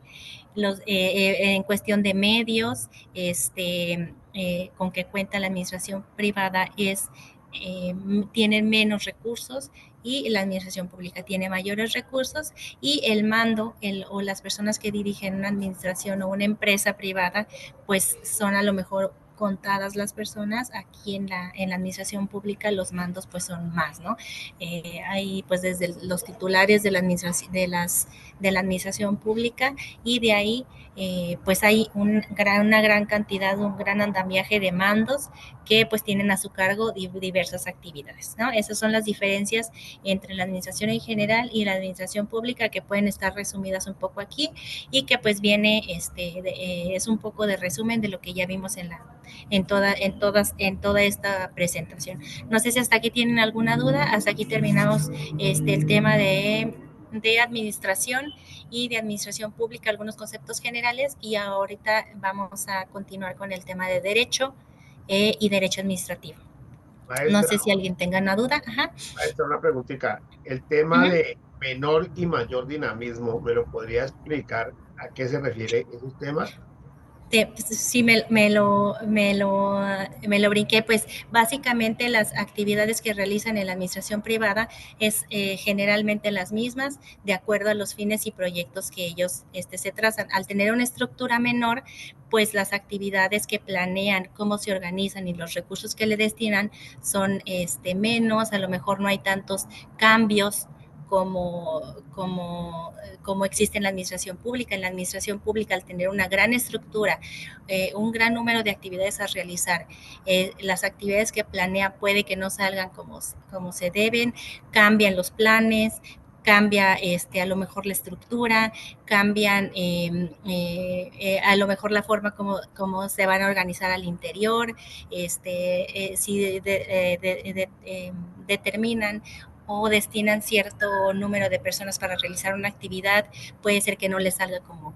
En cuestión de medios, con que cuenta la administración privada tienen menos recursos y la administración pública tiene mayores recursos, y el mando o las personas que dirigen una administración o una empresa privada pues son a lo mejor contadas las personas. Aquí en la administración pública los mandos pues son más, ¿no? Hay pues desde los titulares de la administración pública, y de ahí pues hay una gran cantidad, un gran andamiaje de mandos que pues tienen a su cargo diversas actividades, ¿no? Esas son las diferencias entre la administración en general y la administración pública, que pueden estar resumidas un poco aquí, y que pues viene, es un poco de resumen de lo que ya vimos en toda esta presentación. No sé si hasta aquí tienen alguna duda. Hasta aquí terminamos el tema de de administración y de administración pública, algunos conceptos generales, y ahorita vamos a continuar con el tema de derecho y derecho administrativo. Maestra, no sé si alguien tenga una duda. Ajá. Maestra, una preguntita. El tema de menor y mayor dinamismo, ¿me lo podría explicar a qué se refiere esos temas? Sí, me lo brinqué, pues básicamente las actividades que realizan en la administración privada es generalmente las mismas de acuerdo a los fines y proyectos que ellos se trazan. Al tener una estructura menor, pues las actividades que planean, cómo se organizan y los recursos que le destinan son menos, a lo mejor no hay tantos cambios como existe en la administración pública. En la administración pública, al tener una gran estructura, un gran número de actividades a realizar, las actividades que planea puede que no salgan como se deben, cambian los planes, cambia a lo mejor la estructura, cambian a lo mejor la forma como se van a organizar al interior, si determinan o destinan cierto número de personas para realizar una actividad, puede ser que no les salga como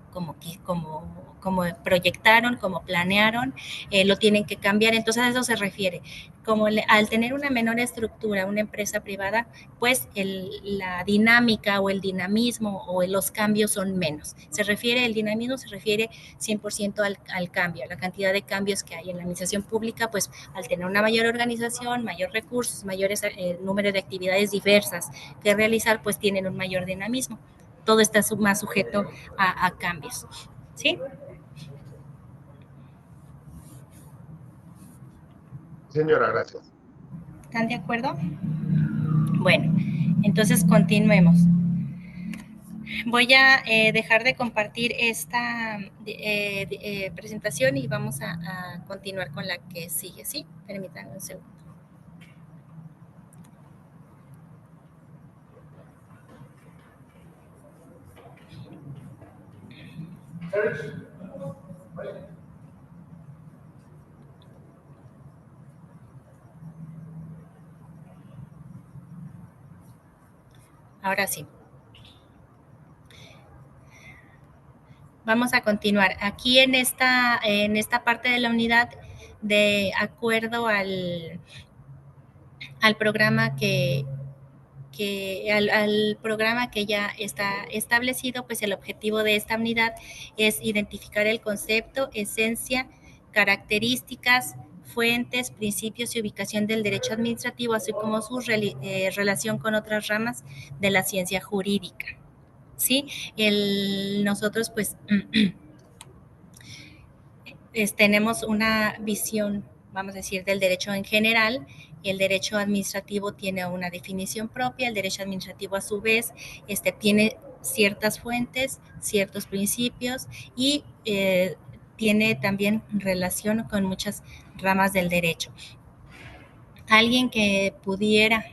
proyectaron, como planearon, lo tienen que cambiar. Entonces a eso se refiere. Al tener una menor estructura, una empresa privada, pues la dinámica o el dinamismo o los cambios son menos. El dinamismo se refiere 100% al cambio, a la cantidad de cambios que hay en la administración pública, pues al tener una mayor organización, mayor recursos, mayores número de actividades diversas que realizar, pues tienen un mayor dinamismo. Todo está más sujeto a cambios. ¿Sí? Señora, gracias. ¿Están de acuerdo? Bueno, entonces continuemos. Voy a dejar de compartir esta presentación y vamos a continuar con la que sigue, ¿sí? Permítanme un segundo. Ahora sí. Vamos a continuar. Aquí en esta parte de la unidad, de acuerdo al programa al programa que ya está establecido, pues el objetivo de esta unidad es identificar el concepto, esencia, características, fuentes, principios y ubicación del derecho administrativo, así como su relación con otras ramas de la ciencia jurídica. ¿Sí? Nosotros pues tenemos una visión, vamos a decir, del derecho en general. El derecho administrativo tiene una definición propia, el derecho administrativo a su vez tiene ciertas fuentes, ciertos principios y tiene también relación con muchas ramas del derecho. Alguien que pudiera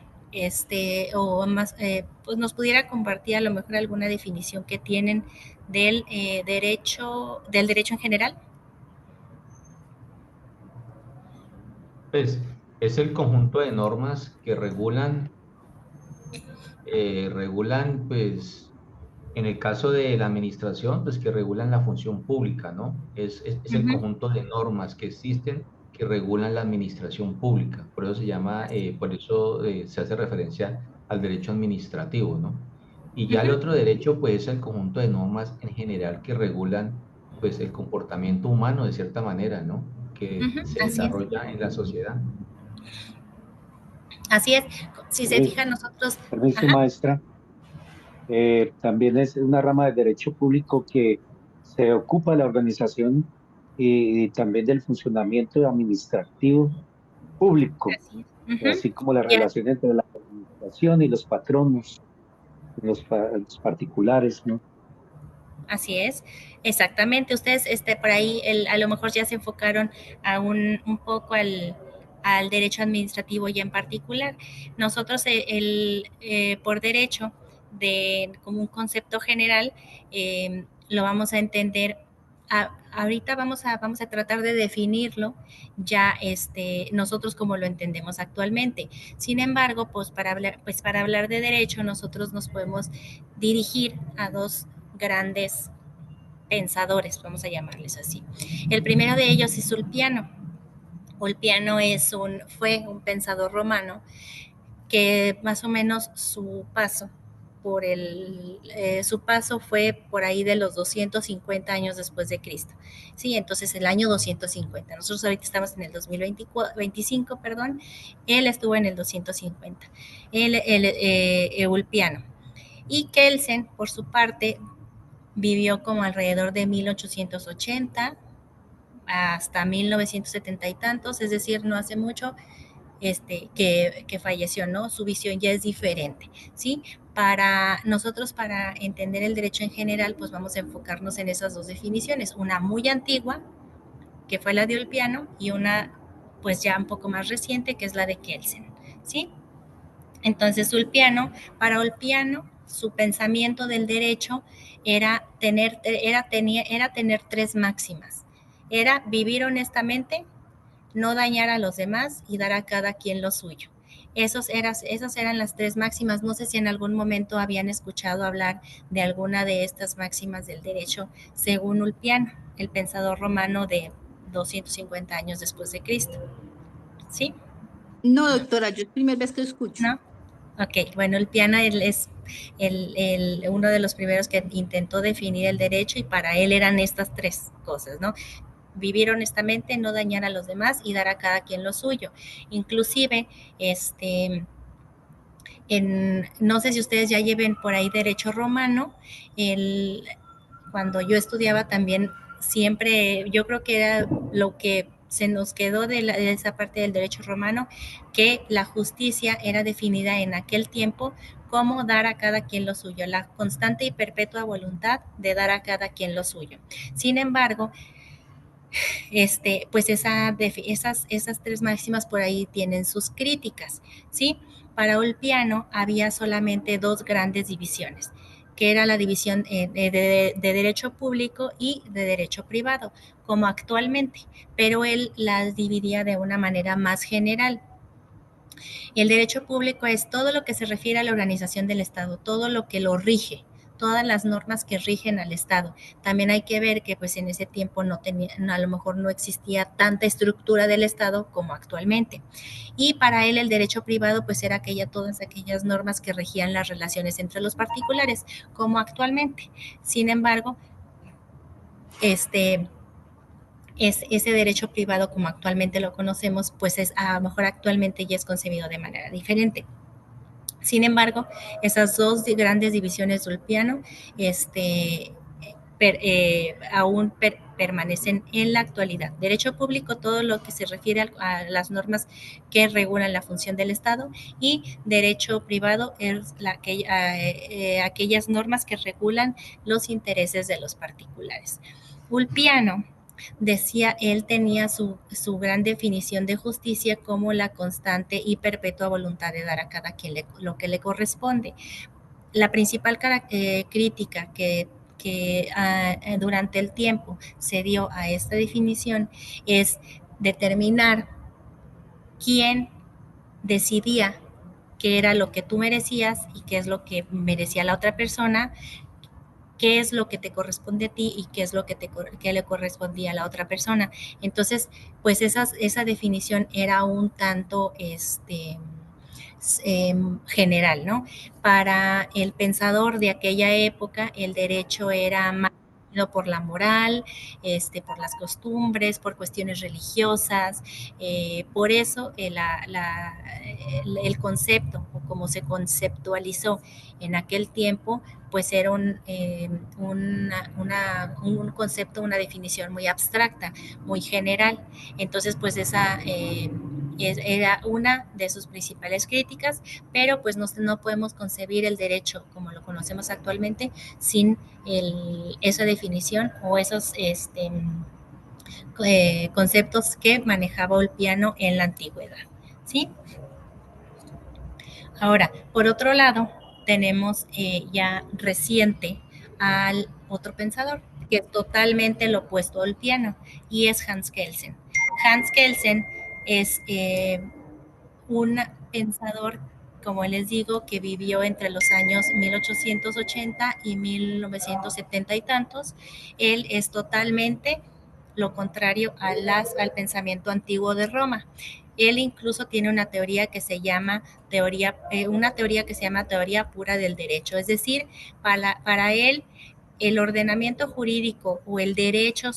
o más, pues nos pudiera compartir a lo mejor alguna definición que tienen del derecho en general. Pues es el conjunto de normas que regulan, pues, en el caso de la administración, pues que regulan la función pública, ¿no? Es el conjunto de normas que existen que regulan la administración pública. Por eso se llama, se hace referencia al derecho administrativo, ¿no? Y ya el otro derecho, pues, es el conjunto de normas en general que regulan, pues, el comportamiento humano de cierta manera, ¿no? Que se desarrolla en la sociedad. Así es. Si se fijan nosotros... Permiso, maestra. También es una rama del derecho público que se ocupa de la organización y también del funcionamiento administrativo público, así como la relación entre la administración y los patronos, los particulares, ¿no? Así es, exactamente. Ustedes por ahí a lo mejor ya se enfocaron un poco al derecho administrativo ya en particular. Nosotros por derecho, como un concepto general, lo vamos a entender ahorita vamos a tratar de definirlo ya nosotros como lo entendemos actualmente. Sin embargo, pues para hablar de derecho, nosotros nos podemos dirigir a dos grandes pensadores, vamos a llamarles así. El primero de ellos es Ulpiano. Ulpiano fue un pensador romano que más o menos su paso fue por ahí de los 250 años después de Cristo. Sí, entonces el año 250. Nosotros ahorita estamos en el 2025, perdón. Él estuvo en el 250. Ulpiano. Y Kelsen, por su parte, vivió como alrededor de 1880 hasta 1970 y tantos, es decir, no hace mucho que falleció, ¿no? Su visión ya es diferente, ¿sí? Para nosotros, para entender el derecho en general, pues vamos a enfocarnos en esas dos definiciones, una muy antigua, que fue la de Ulpiano, y una, pues ya un poco más reciente, que es la de Kelsen, ¿sí? Entonces, para Ulpiano, su pensamiento del derecho era tener tres máximas. Era vivir honestamente, no dañar a los demás y dar a cada quien lo suyo. Esas eran las tres máximas. No sé si en algún momento habían escuchado hablar de alguna de estas máximas del derecho, según Ulpiano, el pensador romano de 250 años después de Cristo. ¿Sí? No, doctora, yo es la primera vez que escucho. ¿No? Ok, bueno, Ulpiano es uno de los primeros que intentó definir el derecho, y para él eran estas tres cosas, ¿no? Vivir honestamente, no dañar a los demás y dar a cada quien lo suyo. Inclusive, no sé si ustedes ya lleven por ahí derecho romano, cuando yo estudiaba también siempre, yo creo que era lo que se nos quedó de esa parte del derecho romano, que la justicia era definida en aquel tiempo como dar a cada quien lo suyo, la constante y perpetua voluntad de dar a cada quien lo suyo. Sin embargo, pues esas tres máximas por ahí tienen sus críticas, ¿sí? Para Ulpiano había solamente dos grandes divisiones, que era la división de derecho público y de derecho privado, como actualmente, pero él las dividía de una manera más general. El derecho público es todo lo que se refiere a la organización del Estado, todo lo que lo rige, todas las normas que rigen al Estado. También hay que ver que pues en ese tiempo a lo mejor no existía tanta estructura del Estado como actualmente. Y para él el derecho privado pues era todas aquellas normas que regían las relaciones entre los particulares, como actualmente. Sin embargo, ese derecho privado como actualmente lo conocemos, pues a lo mejor actualmente ya es concebido de manera diferente. Sin embargo, esas dos grandes divisiones de Ulpiano aún permanecen en la actualidad. Derecho público, todo lo que se refiere a las normas que regulan la función del Estado, y derecho privado es aquellas normas que regulan los intereses de los particulares. Ulpiano decía, él tenía su gran definición de justicia como la constante y perpetua voluntad de dar a cada quien lo que le corresponde. La principal crítica que durante el tiempo se dio a esta definición es determinar quién decidía qué era lo que tú merecías y qué es lo que merecía la otra persona, qué es lo que te corresponde a ti y qué es lo que le correspondía a la otra persona. Entonces, pues esa definición era un tanto general, ¿no? Para el pensador de aquella época, el derecho era más por la moral, por las costumbres, por cuestiones religiosas. Por eso el concepto, o como se conceptualizó en aquel tiempo, pues era un concepto, una definición muy abstracta, muy general. Entonces, pues esa era una de sus principales críticas, pero pues no podemos concebir el derecho como lo conocemos actualmente sin esa definición o esos conceptos que manejaba Ulpiano en la antigüedad, ¿sí? Ahora, por otro lado, tenemos ya reciente al otro pensador, que es totalmente lo opuesto al piano, y es Hans Kelsen. Hans Kelsen es un pensador, como les digo, que vivió entre los años 1880 y 1970 y tantos. Él es totalmente lo contrario al pensamiento antiguo de Roma. Él incluso tiene una teoría que se llama teoría pura del derecho, es decir, para él el ordenamiento jurídico o el derecho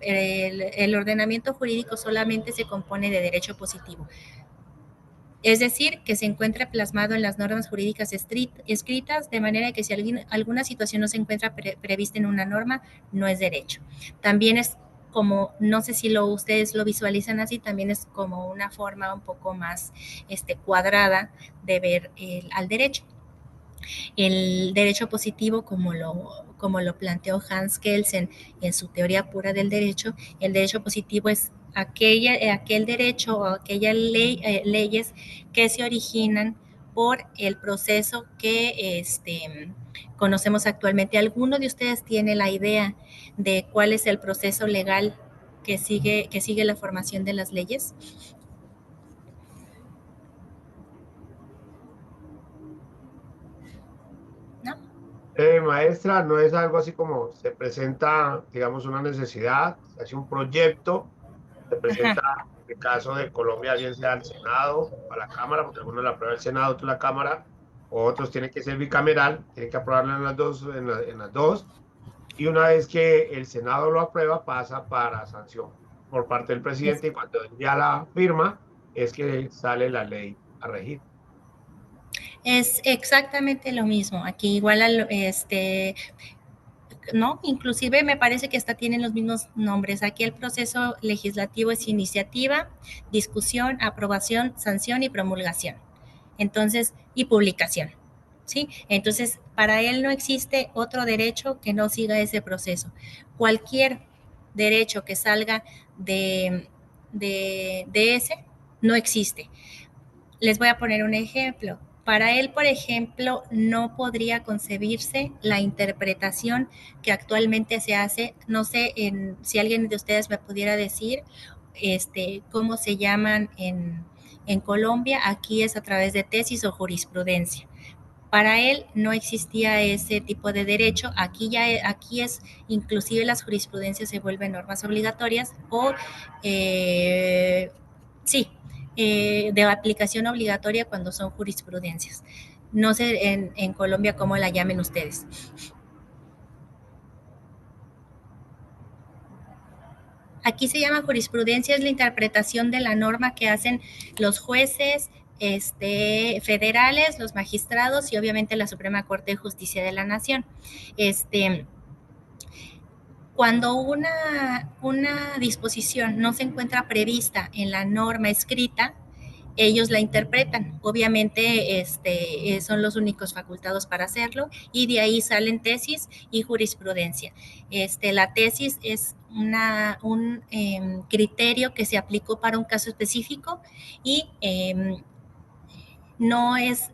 el ordenamiento jurídico solamente se compone de derecho positivo. Es decir, que se encuentra plasmado en las normas jurídicas escritas, de manera que si alguna situación no se encuentra prevista en una norma, no es derecho. También es como, no sé si ustedes lo visualizan así, también es como una forma un poco más cuadrada de ver al derecho. El derecho positivo, como lo planteó Hans Kelsen en su teoría pura del derecho, el derecho positivo es aquel derecho o aquellas leyes que se originan por el proceso que conocemos actualmente. ¿Alguno de ustedes tiene la idea de cuál es el proceso legal que sigue la formación de las leyes? Maestra, no es algo así como se presenta, digamos, una necesidad, se hace un proyecto, se presenta, en el caso de Colombia, bien sea al Senado, a la Cámara, porque algunos la aprueba el Senado, otros la Cámara, o otros tienen que ser bicameral, tienen que aprobarla en las dos, y una vez que el Senado lo aprueba, pasa para sanción por parte del presidente, y cuando ya la firma, es que sale la ley a regir. Es exactamente lo mismo. Aquí igual ¿no? Inclusive me parece que hasta tienen los mismos nombres. Aquí el proceso legislativo es iniciativa, discusión, aprobación, sanción y promulgación. Entonces, y publicación. ¿Sí? Entonces, para él no existe otro derecho que no siga ese proceso. Cualquier derecho que salga de ese no existe. Les voy a poner un ejemplo. Para él, por ejemplo, no podría concebirse la interpretación que actualmente se hace. No sé si alguien de ustedes me pudiera decir cómo se llaman en Colombia. Aquí es a través de tesis o jurisprudencia. Para él no existía ese tipo de derecho. Aquí es, inclusive las jurisprudencias se vuelven normas obligatorias o de aplicación obligatoria cuando son jurisprudencias. No sé en Colombia cómo la llamen ustedes. Aquí se llama jurisprudencia, es la interpretación de la norma que hacen los jueces federales, los magistrados y obviamente la Suprema Corte de Justicia de la Nación. Cuando una disposición no se encuentra prevista en la norma escrita, ellos la interpretan. Obviamente son los únicos facultados para hacerlo y de ahí salen tesis y jurisprudencia. La tesis es un criterio que se aplicó para un caso específico y no es,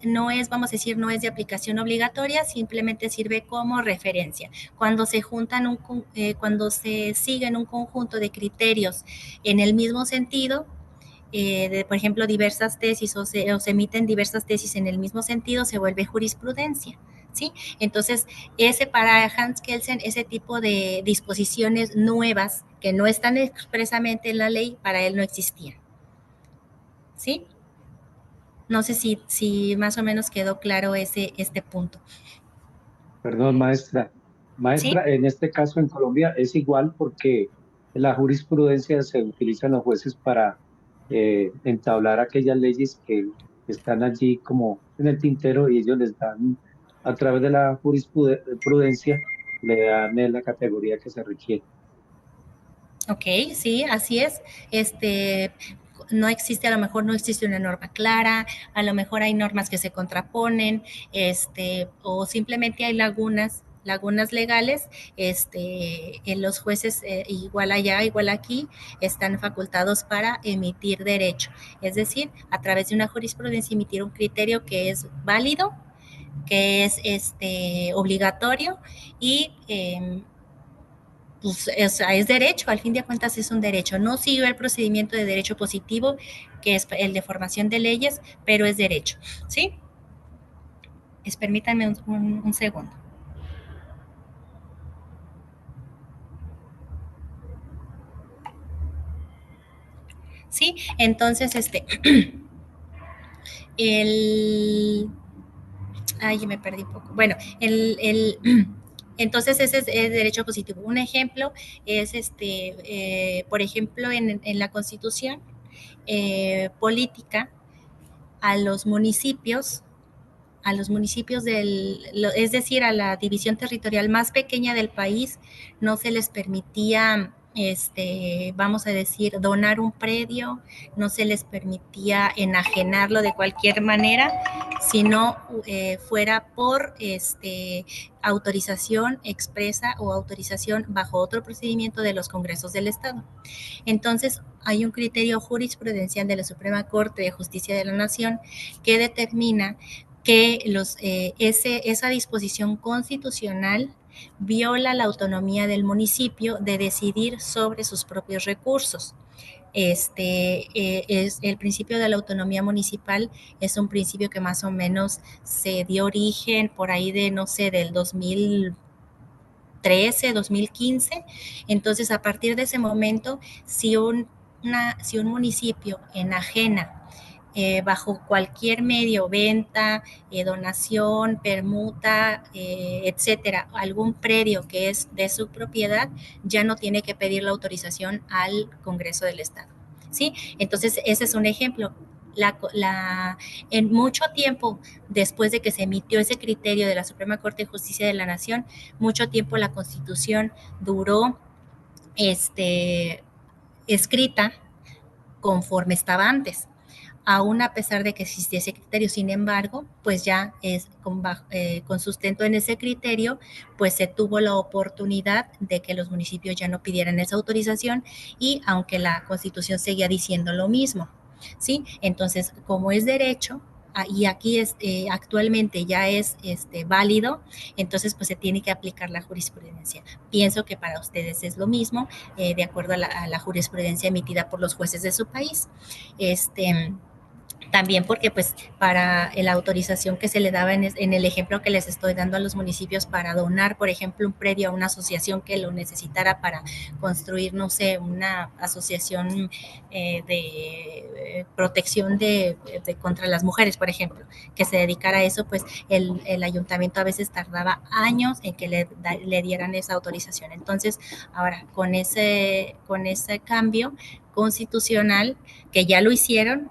vamos a decir, no es de aplicación obligatoria, simplemente sirve como referencia. Cuando se juntan cuando se siguen un conjunto de criterios en el mismo sentido, por ejemplo, diversas tesis o se emiten diversas tesis en el mismo sentido, se vuelve jurisprudencia, ¿sí? Entonces, para Hans Kelsen, ese tipo de disposiciones nuevas que no están expresamente en la ley, para él no existían, ¿sí? No sé si más o menos quedó claro este punto. Perdón, maestra. Maestra, ¿sí? En este caso en Colombia es igual porque en la jurisprudencia se utilizan los jueces para entablar aquellas leyes que están allí como en el tintero y ellos les dan, a través de la jurisprudencia, le dan la categoría que se requiere. Ok, sí, así es. No existe, a lo mejor no existe una norma clara, a lo mejor hay normas que se contraponen, o simplemente hay lagunas legales, los jueces igual allá, igual aquí, están facultados para emitir derecho, es decir, a través de una jurisprudencia emitir un criterio que es válido, que es obligatorio y pues es derecho, al fin de cuentas es un derecho. No siguió el procedimiento de derecho positivo, que es el de formación de leyes, pero es derecho, ¿sí? Permítanme un segundo. Sí, entonces, ay, me perdí un poco. Bueno, entonces ese es derecho positivo. Un ejemplo es, por ejemplo, en la Constitución política, a los municipios es decir, a la división territorial más pequeña del país, no se les permitía, vamos a decir, donar un predio, no se les permitía enajenarlo de cualquier manera, sino fuera por autorización expresa o autorización bajo otro procedimiento de los congresos del Estado. Entonces, hay un criterio jurisprudencial de la Suprema Corte de Justicia de la Nación que determina que esa disposición constitucional viola la autonomía del municipio de decidir sobre sus propios recursos. Es el principio de la autonomía municipal, es un principio que más o menos se dio origen por ahí de, no sé, del 2013, 2015. Entonces, a partir de ese momento, si un municipio enajena bajo cualquier medio, venta, donación, permuta, etcétera, algún predio que es de su propiedad, ya no tiene que pedir la autorización al Congreso del Estado, ¿sí? Entonces, ese es un ejemplo. En mucho tiempo después de que se emitió ese criterio de la Suprema Corte de Justicia de la Nación, mucho tiempo la Constitución duró escrita conforme estaba antes, aún a pesar de que existía ese criterio. Sin embargo, pues ya es con sustento en ese criterio, pues se tuvo la oportunidad de que los municipios ya no pidieran esa autorización, y aunque la Constitución seguía diciendo lo mismo, ¿sí? Entonces, como es derecho, y aquí actualmente ya es válido, entonces pues se tiene que aplicar la jurisprudencia. Pienso que para ustedes es lo mismo, de acuerdo a la jurisprudencia emitida por los jueces de su país. También porque pues para la autorización que se le daba en el ejemplo que les estoy dando a los municipios para donar, por ejemplo, un predio a una asociación que lo necesitara para construir, no sé, una asociación de protección contra las mujeres, por ejemplo, que se dedicara a eso, pues el ayuntamiento a veces tardaba años en que le dieran esa autorización. Entonces, ahora con ese cambio constitucional, que ya lo hicieron,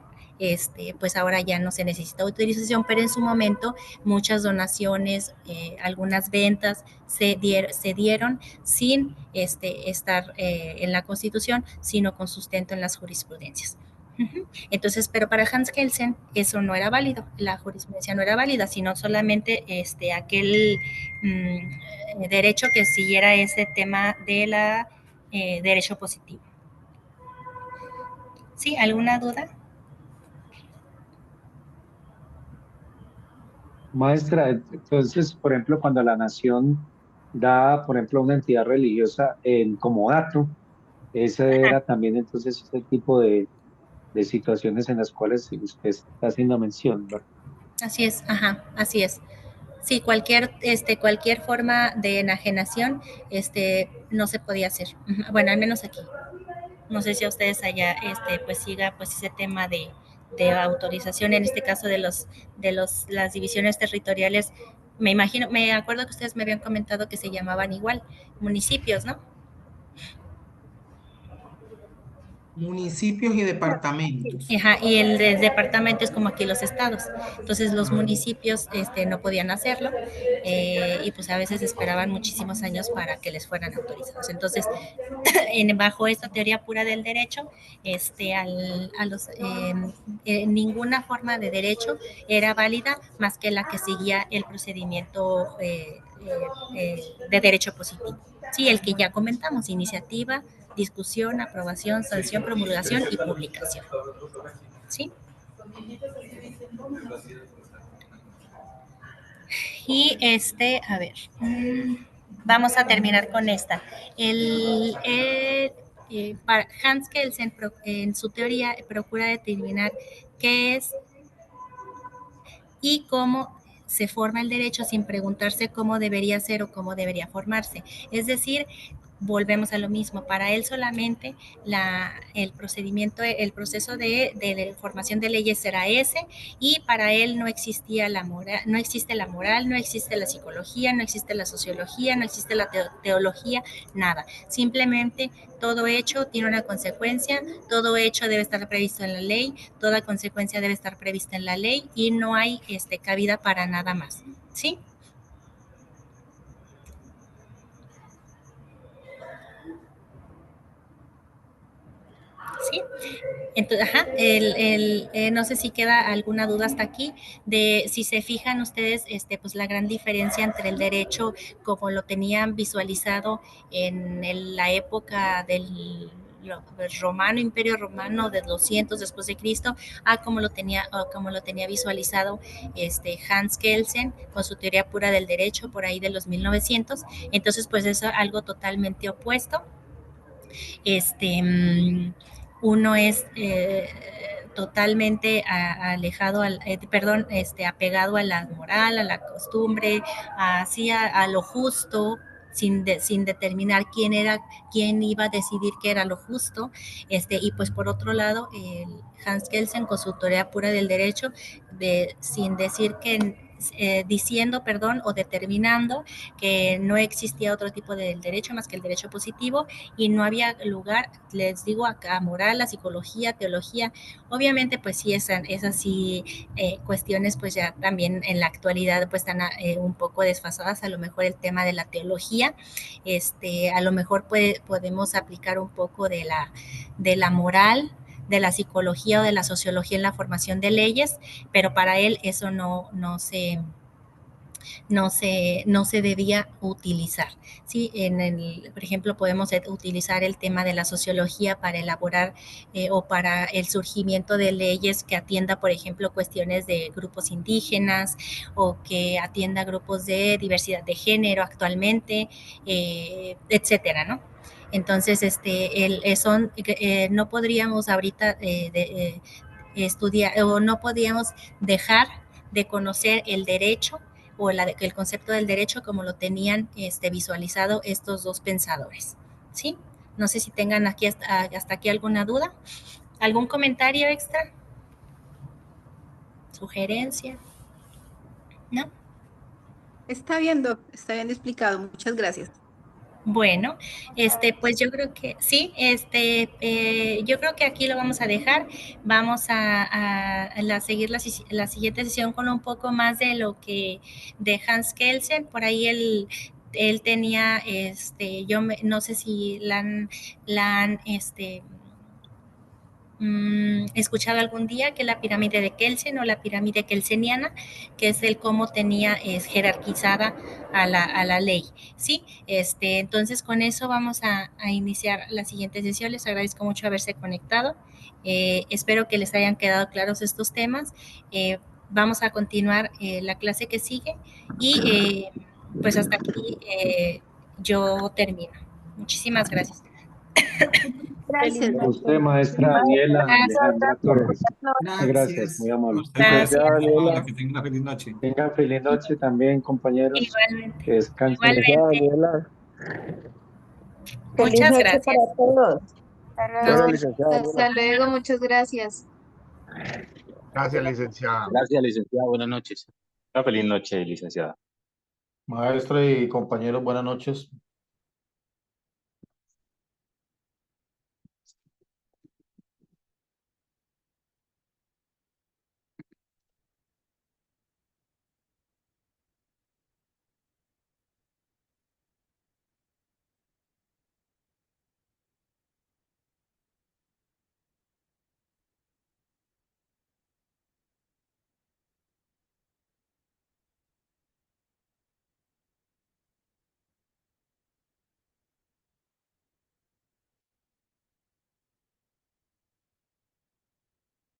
pues ahora ya no se necesita autorización, pero en su momento muchas donaciones, algunas ventas se dieron sin estar en la Constitución, sino con sustento en las jurisprudencias. Entonces, pero para Hans Kelsen eso no era válido, la jurisprudencia no era válida, sino solamente aquel derecho que siguiera ese tema de la derecho positivo. ¿Sí? ¿Alguna duda? Maestra, entonces, por ejemplo, cuando la nación da, por ejemplo, a una entidad religiosa en comodato, ese era también entonces ese tipo de situaciones en las cuales usted está haciendo mención, ¿verdad? Así es, ajá, así es. Sí, cualquier forma de enajenación, no se podía hacer. Bueno, al menos aquí. No sé si a ustedes allá, pues siga, pues ese tema de autorización, en este caso de las divisiones territoriales. Me acuerdo que ustedes me habían comentado que se llamaban igual municipios, ¿no? Municipios y departamentos. Ajá, y el departamento es como aquí los estados. Entonces los municipios no podían hacerlo, y pues a veces esperaban muchísimos años para que les fueran autorizados. Entonces, bajo esta teoría pura del derecho, ninguna forma de derecho era válida más que la que seguía el procedimiento de derecho positivo. Sí, el que ya comentamos: iniciativa, discusión, aprobación, sanción, promulgación y publicación. ¿Sí? Y a ver. vamos a terminar con esta. Para Hans Kelsen, en su teoría, procura determinar qué es y cómo se forma el derecho sin preguntarse cómo debería ser o cómo debería formarse. Es decir, volvemos a lo mismo. Para él solamente el proceso de formación de leyes será ese, y para él no existía la moral, no existe la moral, no existe la psicología, no existe la sociología, no existe la teología, nada. Simplemente todo hecho tiene una consecuencia, todo hecho debe estar previsto en la ley, toda consecuencia debe estar prevista en la ley y no hay cabida para nada más. ¿Sí? ¿Sí? Entonces, no sé si queda alguna duda hasta aquí de si se fijan ustedes, pues la gran diferencia entre el derecho como lo tenían visualizado en la época del Imperio Romano de 200 después de Cristo, a como lo tenía visualizado Hans Kelsen con su teoría pura del derecho por ahí de los 1900. Entonces, pues eso es algo totalmente opuesto. Uno es totalmente alejado, apegado a la moral, a la costumbre, a lo justo, sin determinar quién iba a decidir qué era lo justo, y pues por otro lado, Hans Kelsen con su teoría pura del derecho, sin decir diciendo, o determinando que no existía otro tipo de derecho más que el derecho positivo y no había lugar, les digo, a moral, a psicología, teología. Obviamente, pues sí, esas sí cuestiones, pues ya también en la actualidad pues están un poco desfasadas. A lo mejor el tema de la teología, a lo mejor podemos aplicar un poco de la moral, de la psicología o de la sociología en la formación de leyes, pero para él eso no se debía utilizar. ¿Sí? Por ejemplo, podemos utilizar el tema de la sociología para elaborar o para el surgimiento de leyes que atienda, por ejemplo, cuestiones de grupos indígenas o que atienda grupos de diversidad de género actualmente, etcétera, ¿no? Entonces, no podríamos ahorita estudiar o no podríamos dejar de conocer el derecho o el concepto del derecho como lo tenían visualizado estos dos pensadores. ¿Sí? No sé si tengan aquí hasta aquí alguna duda. ¿Algún comentario extra? ¿Sugerencia? ¿No? Está bien, Doc, está bien explicado. Muchas gracias. Bueno, pues yo creo que sí, yo creo que aquí lo vamos a dejar. Vamos a seguir la siguiente sesión con un poco más de lo que de Hans Kelsen. Por ahí él tenía, no sé si la han escuchado algún día, que la pirámide de Kelsen o la pirámide kelseniana, que es el cómo tenía jerarquizada a la ley. Sí, entonces con eso vamos a iniciar la siguiente sesión. Les agradezco mucho haberse conectado. Espero que les hayan quedado claros estos temas. Vamos a continuar la clase que sigue y pues hasta aquí yo termino. Muchísimas gracias. Gracias. A usted, maestra Daniela Alejandra Torres. Gracias, muy amable. Gracias. Daniela. Que tenga una feliz noche. Tengan feliz noche también, compañeros. Igualmente. Que descansen. Igualmente. Feliz Muchas noche gracias. para todos. Bueno, licenciada. Hasta luego, muchas gracias. Gracias, licenciada. Gracias, licenciada. Buenas noches. Una feliz noche, licenciada. Maestra y compañeros, buenas noches.